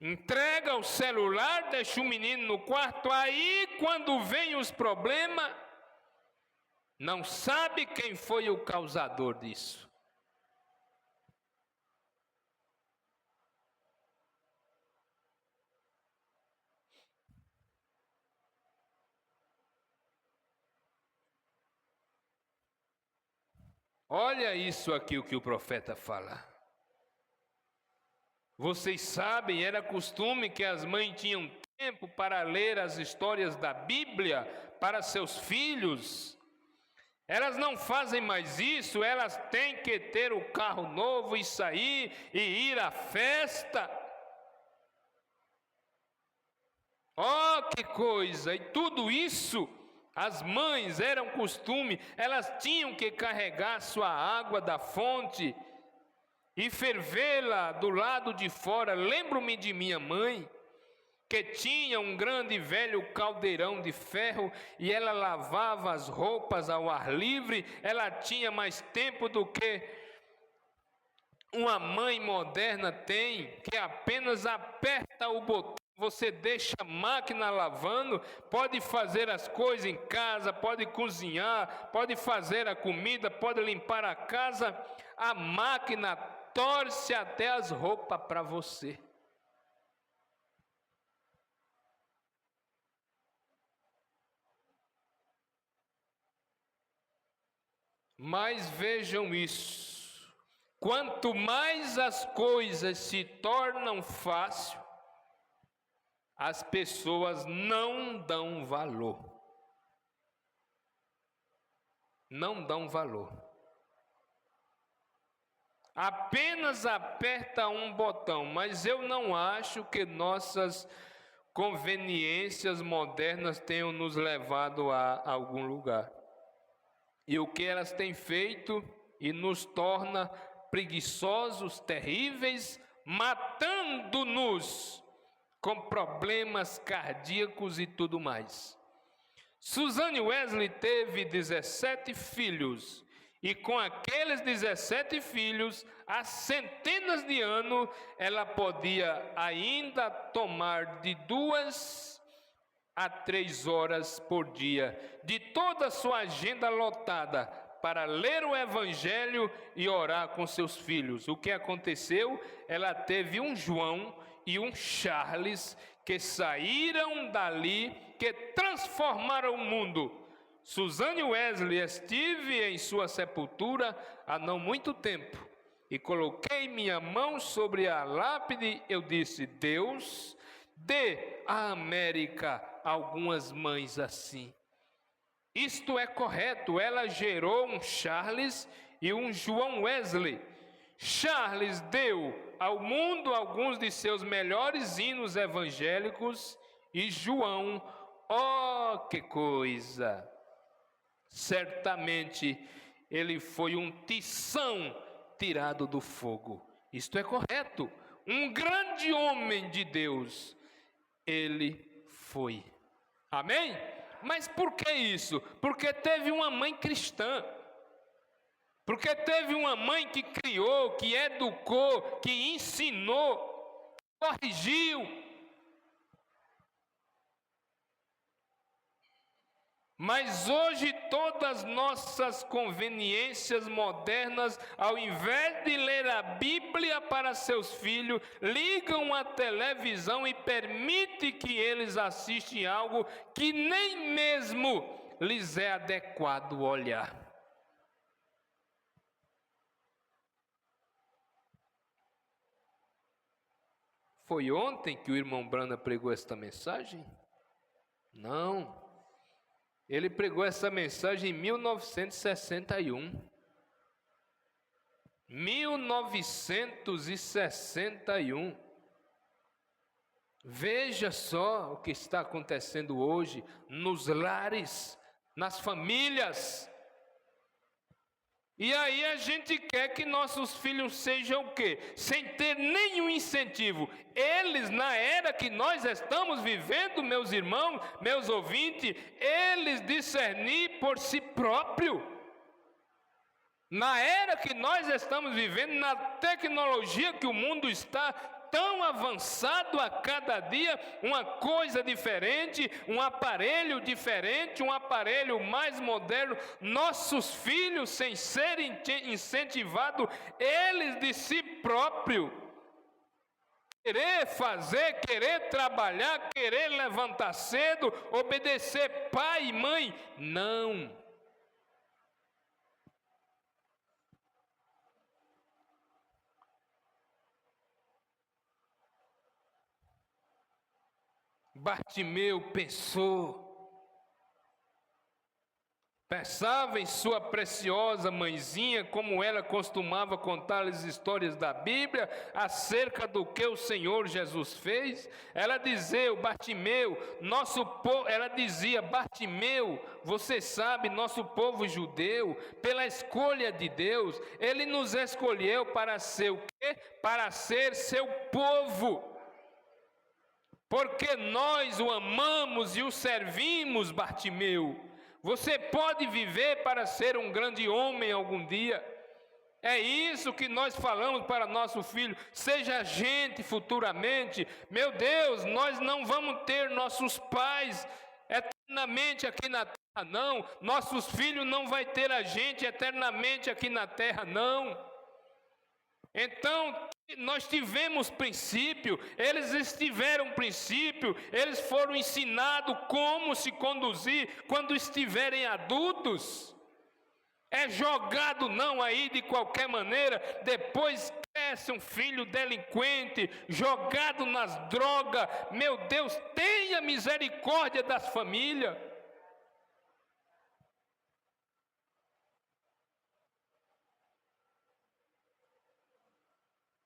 Entrega o celular, deixa o menino no quarto. Aí quando vem os problemas, não sabe quem foi o causador disso. Olha isso aqui o que o profeta fala. Vocês sabem, era costume que as mães tinham tempo para ler as histórias da Bíblia para seus filhos. Elas não fazem mais isso, elas têm que ter o carro novo e sair e ir à festa. Oh, que coisa! E tudo isso, as mães eram costume, elas tinham que carregar sua água da fonte e fervê-la do lado de fora. Lembro-me de minha mãe, que tinha um grande velho caldeirão de ferro e ela lavava as roupas ao ar livre. Ela tinha mais tempo do que uma mãe moderna tem, que apenas aperta o botão. Você deixa a máquina lavando, pode fazer as coisas em casa, pode cozinhar, pode fazer a comida, pode limpar a casa. A máquina torce até as roupas para você. Mas vejam isso, quanto mais as coisas se tornam fáceis, as pessoas não dão valor. Não dão valor. Apenas aperta um botão, mas eu não acho que nossas conveniências modernas tenham nos levado a algum lugar. E o que elas têm feito e nos torna preguiçosos, terríveis, matando-nos com problemas cardíacos e tudo mais. Susan Wesley teve 17 filhos, e com aqueles 17 filhos, há centenas de anos, ela podia ainda tomar de 2 a 3 horas por dia, de toda a sua agenda lotada, para ler o Evangelho e orar com seus filhos. O que aconteceu? Ela teve um João e um Charles que saíram dali, que transformaram o mundo. Susan Wesley, estive em sua sepultura há não muito tempo e coloquei minha mão sobre a lápide. Eu disse: Deus, dê à América algumas mães assim. Isto é correto. Ela gerou um Charles e um João Wesley. Charles deu ao mundo alguns de seus melhores hinos evangélicos e João, oh, que coisa! Certamente ele foi um tição tirado do fogo. Isto é correto. Um grande homem de Deus ele foi. Amém? Mas por que isso? Porque teve uma mãe cristã. Porque teve uma mãe que criou, que educou, que ensinou, corrigiu. Mas hoje todas nossas conveniências modernas, ao invés de ler a Bíblia para seus filhos, ligam a televisão e permitem que eles assistam algo que nem mesmo lhes é adequado olhar. Foi ontem que o irmão Brana pregou esta mensagem? Não. Ele pregou essa mensagem em 1961. 1961. Veja só o que está acontecendo hoje nos lares, nas famílias. E aí a gente quer que nossos filhos sejam o quê? Sem ter nenhum incentivo. Eles, na era que nós estamos vivendo, meus irmãos, meus ouvintes, eles discernir por si próprio. Na era que nós estamos vivendo, na tecnologia que o mundo está tão avançado a cada dia, uma coisa diferente, um aparelho diferente, um aparelho mais moderno, nossos filhos, sem serem incentivados, eles de si próprio, querer fazer, querer trabalhar, querer levantar cedo, obedecer pai e mãe, não. Bartimeu pensava em sua preciosa mãezinha, como ela costumava contar as histórias da Bíblia, acerca do que o Senhor Jesus fez. Ela dizia, Bartimeu, você sabe, nosso povo judeu, pela escolha de Deus, Ele nos escolheu para ser o quê? Para ser seu povo. Porque nós o amamos e o servimos, Bartimeu. Você pode viver para ser um grande homem algum dia. É isso que nós falamos para nosso filho. Seja gente futuramente. Meu Deus, nós não vamos ter nossos pais eternamente aqui na terra, não. Nossos filhos não vão ter a gente eternamente aqui na terra, não. Então, nós tivemos princípio, eles tiveram princípio, eles foram ensinados como se conduzir quando estiverem adultos. É jogado não aí de qualquer maneira, depois cresce um filho delinquente, jogado nas drogas. Meu Deus, tenha misericórdia das famílias.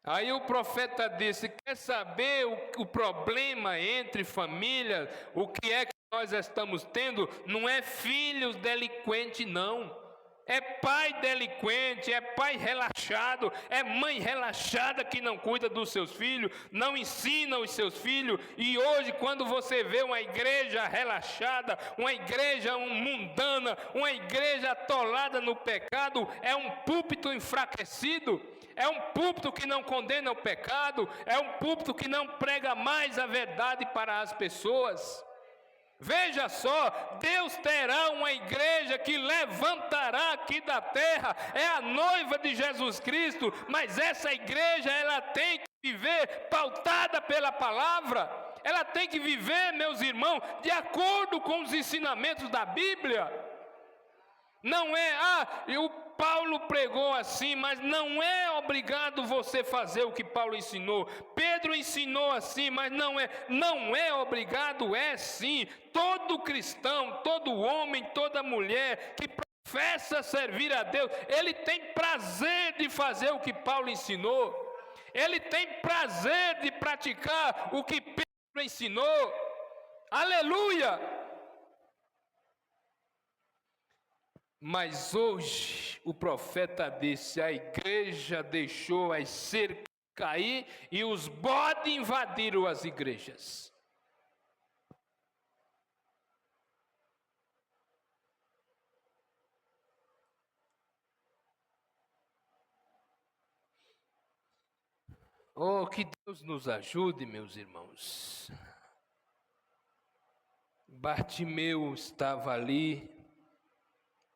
Aí o profeta disse, quer saber o problema entre famílias? O que é que nós estamos tendo? Não é filhos delinquentes, não. É pai delinquente, é pai relaxado, é mãe relaxada que não cuida dos seus filhos, não ensina os seus filhos. E hoje, quando você vê uma igreja relaxada, uma igreja mundana, uma igreja atolada no pecado, é um púlpito enfraquecido. É um púlpito que não condena o pecado, é um púlpito que não prega mais a verdade para as pessoas. Veja só, Deus terá uma igreja que levantará aqui da terra, é a noiva de Jesus Cristo, mas essa igreja ela tem que viver pautada pela palavra, ela tem que viver, meus irmãos, de acordo com os ensinamentos da Bíblia. Não é, o Paulo pregou assim, mas não é obrigado você fazer o que Paulo ensinou. Pedro ensinou assim, mas não é obrigado, é sim. Todo cristão, todo homem, toda mulher que professa servir a Deus, ele tem prazer de fazer o que Paulo ensinou. Ele tem prazer de praticar o que Pedro ensinou. Aleluia! Mas hoje o profeta disse, a igreja deixou as cercas cair e os bodes invadiram as igrejas. Oh, que Deus nos ajude, meus irmãos. Bartimeu estava ali,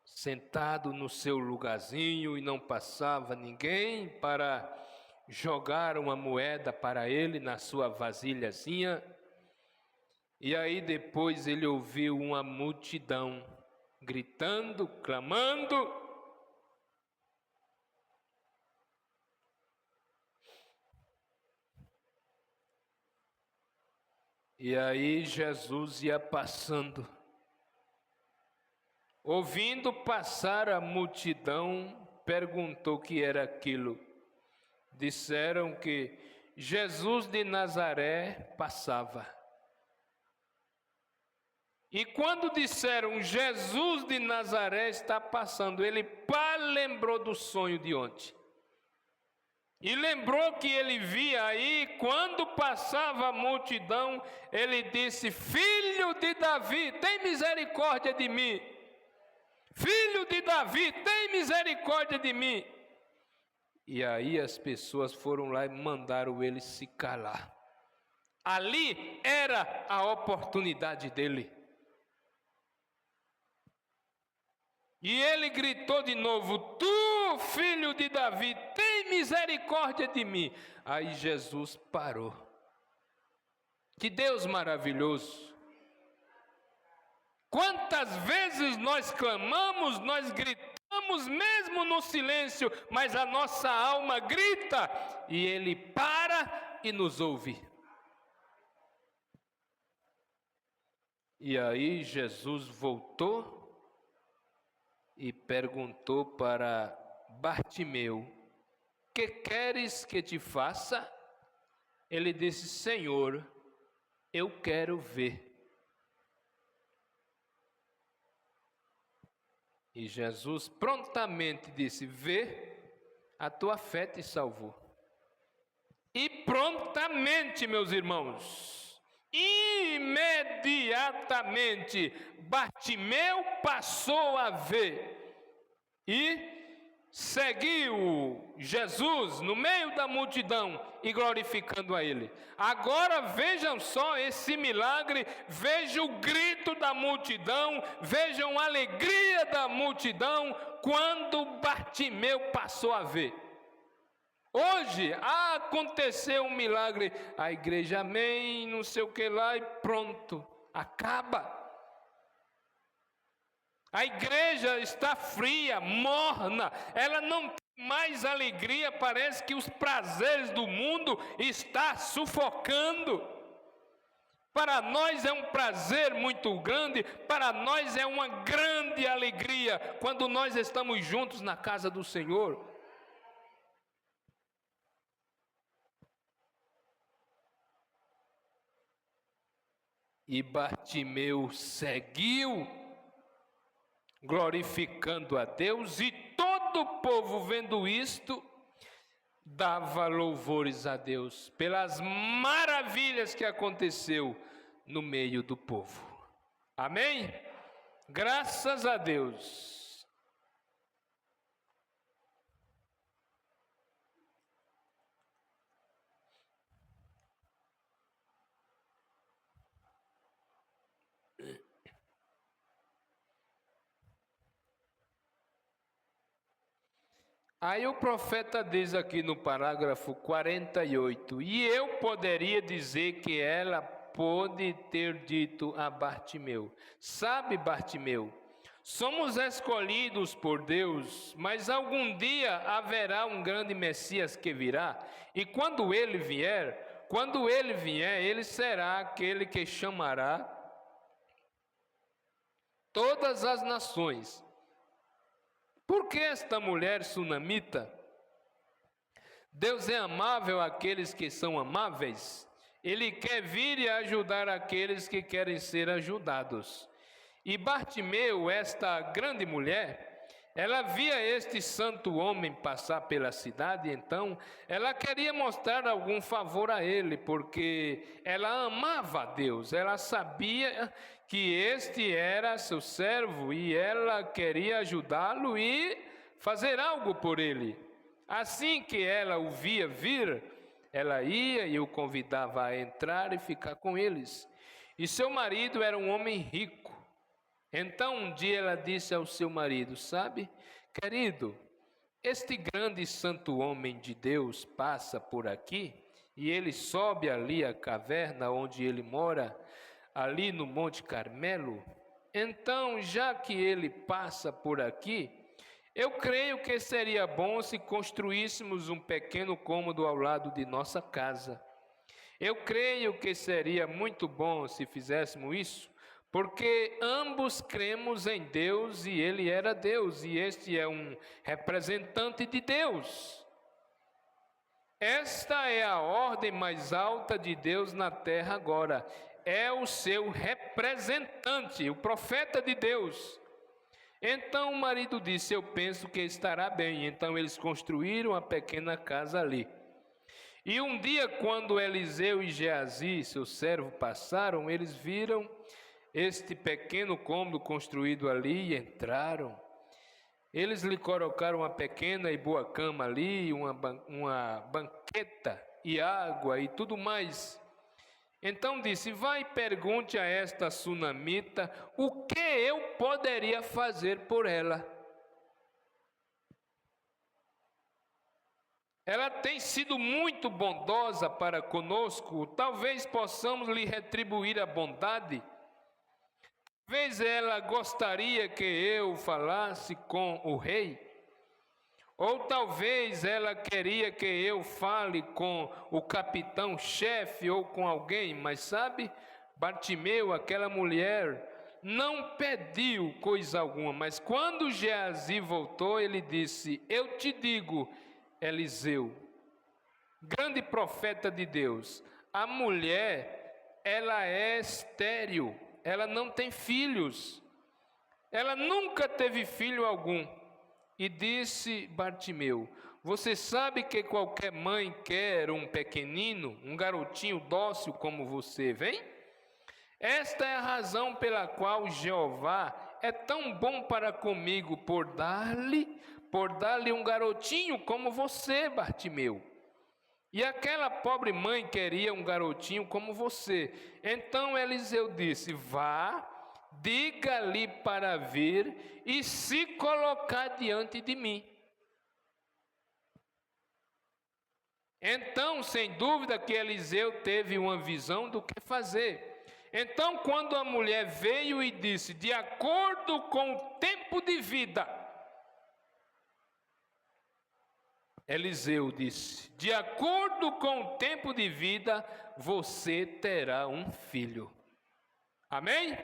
sentado no seu lugarzinho, e não passava ninguém para jogar uma moeda para ele na sua vasilhazinha. E aí depois ele ouviu uma multidão gritando, clamando. E aí Jesus ia passando. Ouvindo passar a multidão, perguntou o que era aquilo. Disseram que Jesus de Nazaré passava. E quando disseram Jesus de Nazaré está passando, ele lembrou do sonho de ontem. E lembrou que ele via aí, quando passava a multidão, ele disse, filho de Davi, tem misericórdia de mim. Filho de Davi, tem misericórdia de mim. E aí as pessoas foram lá e mandaram ele se calar. Ali era a oportunidade dele. E ele gritou de novo: tu, filho de Davi, tem misericórdia de mim. Aí Jesus parou. Que Deus maravilhoso! Quantas vezes nós clamamos, nós gritamos mesmo no silêncio, mas a nossa alma grita e Ele para e nos ouve. E aí Jesus voltou e perguntou para Bartimeu: que queres que te faça? Ele disse: Senhor, eu quero ver. E Jesus prontamente disse: vê, a tua fé te salvou. E prontamente, meus irmãos, imediatamente, Bartimeu passou a ver e seguiu Jesus no meio da multidão e glorificando a Ele. Agora vejam só esse milagre, vejam o grito da multidão, vejam a alegria da multidão quando Bartimeu passou a ver. Hoje aconteceu um milagre, a igreja amém, não sei o que lá, e pronto, acaba. A igreja está fria, morna, ela não tem mais alegria, parece que os prazeres do mundo estão sufocando. Para nós é um prazer muito grande, para nós é uma grande alegria quando nós estamos juntos na casa do Senhor. E Bartimeu seguiu, glorificando a Deus, e todo o povo vendo isto, dava louvores a Deus, pelas maravilhas que aconteceu no meio do povo. Amém? Graças a Deus. Aí o profeta diz aqui no parágrafo 48, e eu poderia dizer que ela pôde ter dito a Bartimeu: sabe, Bartimeu, somos escolhidos por Deus, mas algum dia haverá um grande Messias que virá, e quando ele vier, ele será aquele que chamará todas as nações. Por que esta mulher sunamita? Deus é amável àqueles que são amáveis. Ele quer vir e ajudar aqueles que querem ser ajudados. E Bartimeu, esta grande mulher, ela via este santo homem passar pela cidade, então ela queria mostrar algum favor a ele, porque ela amava a Deus, ela sabia que este era seu servo e ela queria ajudá-lo e fazer algo por ele. Assim que ela o via vir, ela ia e o convidava a entrar e ficar com eles. E seu marido era um homem rico. Então um dia ela disse ao seu marido: sabe, querido, este grande e santo homem de Deus passa por aqui e ele sobe ali a caverna onde ele mora, ali no Monte Carmelo. Então, já que ele passa por aqui, eu creio que seria bom se construíssemos um pequeno cômodo ao lado de nossa casa. Eu creio que seria muito bom se fizéssemos isso, porque ambos cremos em Deus e ele era Deus, e este é um representante de Deus. Esta é a ordem mais alta de Deus na terra agora. É o seu representante, o profeta de Deus. Então o marido disse: eu penso que estará bem. Então eles construíram a pequena casa ali. E um dia, quando Eliseu e Geazi, seu servo, passaram, eles viram este pequeno cômodo construído ali e entraram. Eles lhe colocaram uma pequena e boa cama ali, uma banqueta e água e tudo mais. Então disse: vai e pergunte a esta sunamita o que eu poderia fazer por ela. Ela tem sido muito bondosa para conosco, talvez possamos lhe retribuir a bondade. Talvez ela gostaria que eu falasse com o rei, ou talvez ela queria que eu fale com o capitão-chefe ou com alguém, mas sabe, Bartimeu, aquela mulher, não pediu coisa alguma, mas quando Geazi voltou, ele disse: eu te digo, Eliseu, grande profeta de Deus, a mulher, ela é estéril, ela não tem filhos, ela nunca teve filho algum. E disse Bartimeu: você sabe que qualquer mãe quer um pequenino, um garotinho dócil como você, vem? Esta é a razão pela qual Jeová é tão bom para comigo, por dar-lhe um garotinho como você, Bartimeu. E aquela pobre mãe queria um garotinho como você. Então Eliseu disse: vá, diga-lhe para vir e se colocar diante de mim. Então, sem dúvida que Eliseu teve uma visão do que fazer. Então, quando a mulher veio e disse: de acordo com o tempo de vida, Eliseu disse: de acordo com o tempo de vida, você terá um filho. Amém?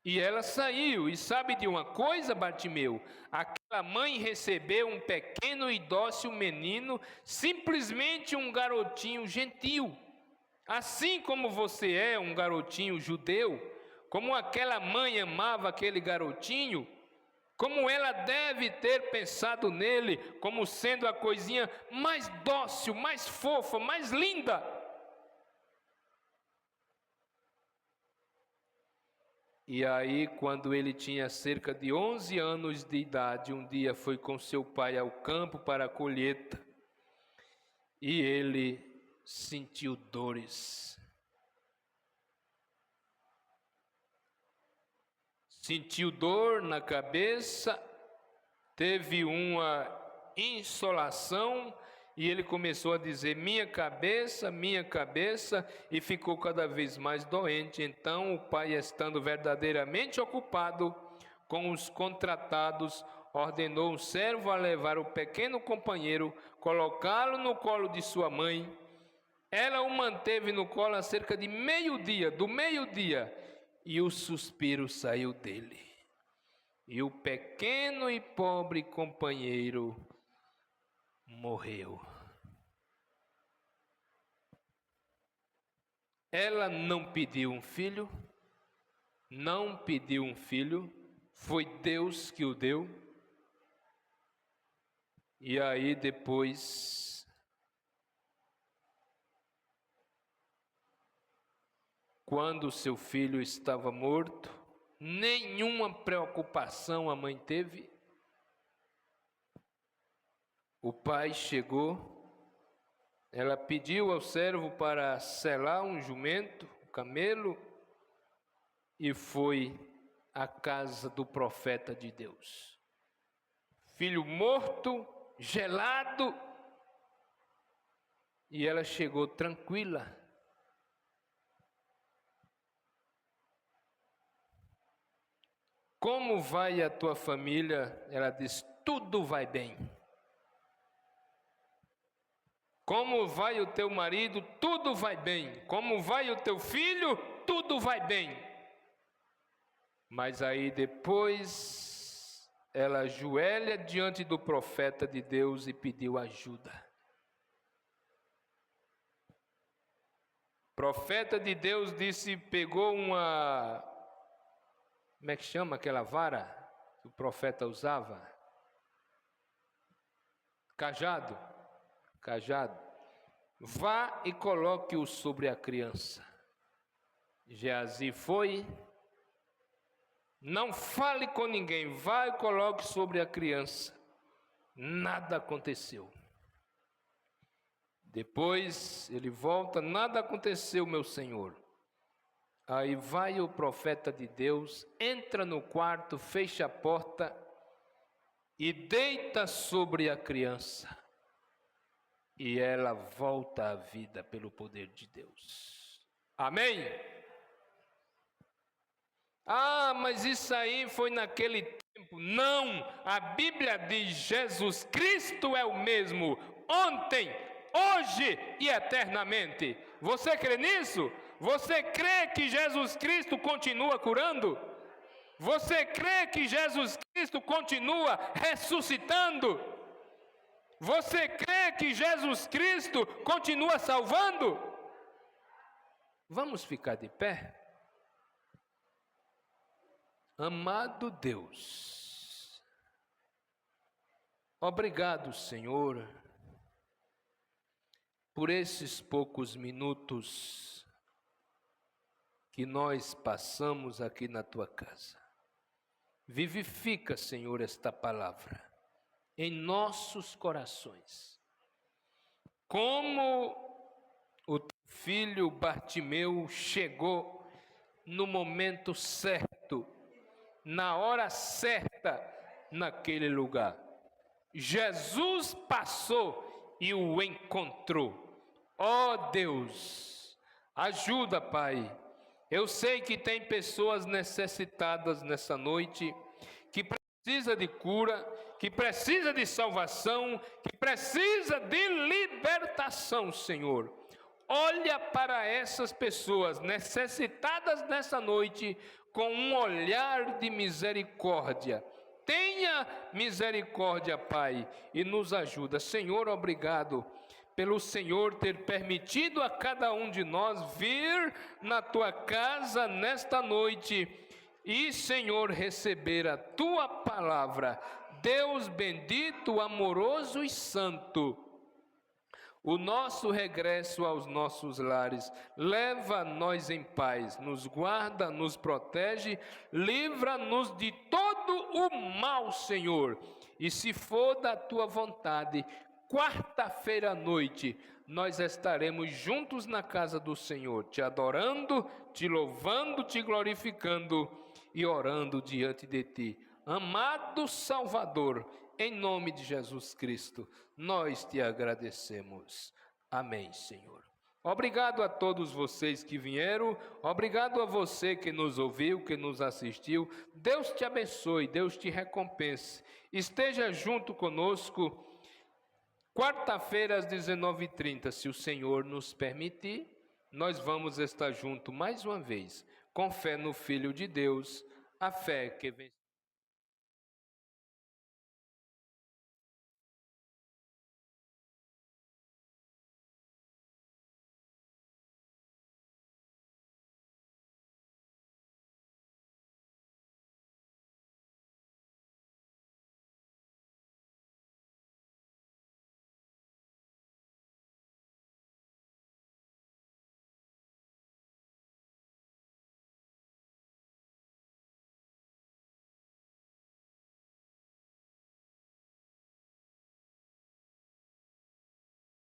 E ela saiu, e sabe de uma coisa, Bartimeu? Aquela mãe recebeu um pequeno e dócil menino, simplesmente um garotinho gentil. Assim como você é um garotinho judeu, como aquela mãe amava aquele garotinho, como ela deve ter pensado nele como sendo a coisinha mais dócil, mais fofa, mais linda. E aí, quando ele tinha cerca de 11 anos de idade, um dia foi com seu pai ao campo para a colheita, e ele sentiu dores. Sentiu dor na cabeça, teve uma insolação e ele começou a dizer: minha cabeça, e ficou cada vez mais doente. Então o pai, estando verdadeiramente ocupado com os contratados, ordenou um servo a levar o pequeno companheiro, colocá-lo no colo de sua mãe. Ela o manteve no colo a cerca de do meio-dia, e o suspiro saiu dele. E o pequeno e pobre companheiro morreu. Ela não pediu um filho, foi Deus que o deu. E aí depois, quando seu filho estava morto, nenhuma preocupação a mãe teve. O pai chegou, ela pediu ao servo para selar um jumento, um camelo, e foi à casa do profeta de Deus. Filho morto, gelado, e ela chegou tranquila. Como vai a tua família? Ela diz: tudo vai bem. Como vai o teu marido? Tudo vai bem. Como vai o teu filho? Tudo vai bem. Mas aí depois ela ajoelha diante do profeta de Deus e pediu ajuda. O profeta de Deus disse, pegou uma... Como é que chama aquela vara que o profeta usava? Cajado. Vá e coloque-o sobre a criança. Geazi foi, não fale com ninguém, vai e coloque sobre a criança. Nada aconteceu. Depois ele volta, nada aconteceu, meu senhor. Aí vai o profeta de Deus, entra no quarto, fecha a porta e deita sobre a criança. E ela volta à vida pelo poder de Deus. Amém? Ah, mas isso aí foi naquele tempo. Não, a Bíblia diz: Jesus Cristo é o mesmo, ontem, hoje e eternamente. Você crê nisso? Você crê que Jesus Cristo continua curando? Você crê que Jesus Cristo continua ressuscitando? Você crê que Jesus Cristo continua salvando? Vamos ficar de pé? Amado Deus, obrigado, Senhor, por esses poucos minutos que nós passamos aqui na Tua casa. Vivifica, Senhor, esta palavra em nossos corações. Como o teu filho Bartimeu chegou no momento certo, na hora certa, naquele lugar. Jesus passou e o encontrou. Ó Deus, ajuda, Pai. Eu sei que tem pessoas necessitadas nessa noite, que precisa de cura, que precisa de salvação, que precisa de libertação, Senhor. Olha para essas pessoas necessitadas nessa noite com um olhar de misericórdia. Tenha misericórdia, Pai, e nos ajuda. Senhor, obrigado pelo Senhor ter permitido a cada um de nós vir na Tua casa nesta noite e, Senhor, receber a Tua palavra. Deus bendito, amoroso e santo, o nosso regresso aos nossos lares, leva-nos em paz, nos guarda, nos protege, livra-nos de todo o mal, Senhor. E se for da Tua vontade, quarta-feira à noite, nós estaremos juntos na casa do Senhor, te adorando, te louvando, te glorificando e orando diante de Ti. Amado Salvador, em nome de Jesus Cristo, nós te agradecemos. Amém, Senhor. Obrigado a todos vocês que vieram, obrigado a você que nos ouviu, que nos assistiu. Deus te abençoe, Deus te recompense. Esteja junto conosco, quarta-feira às 19h30, se o Senhor nos permitir, nós vamos estar juntos mais uma vez, com fé no Filho de Deus, a fé que vence.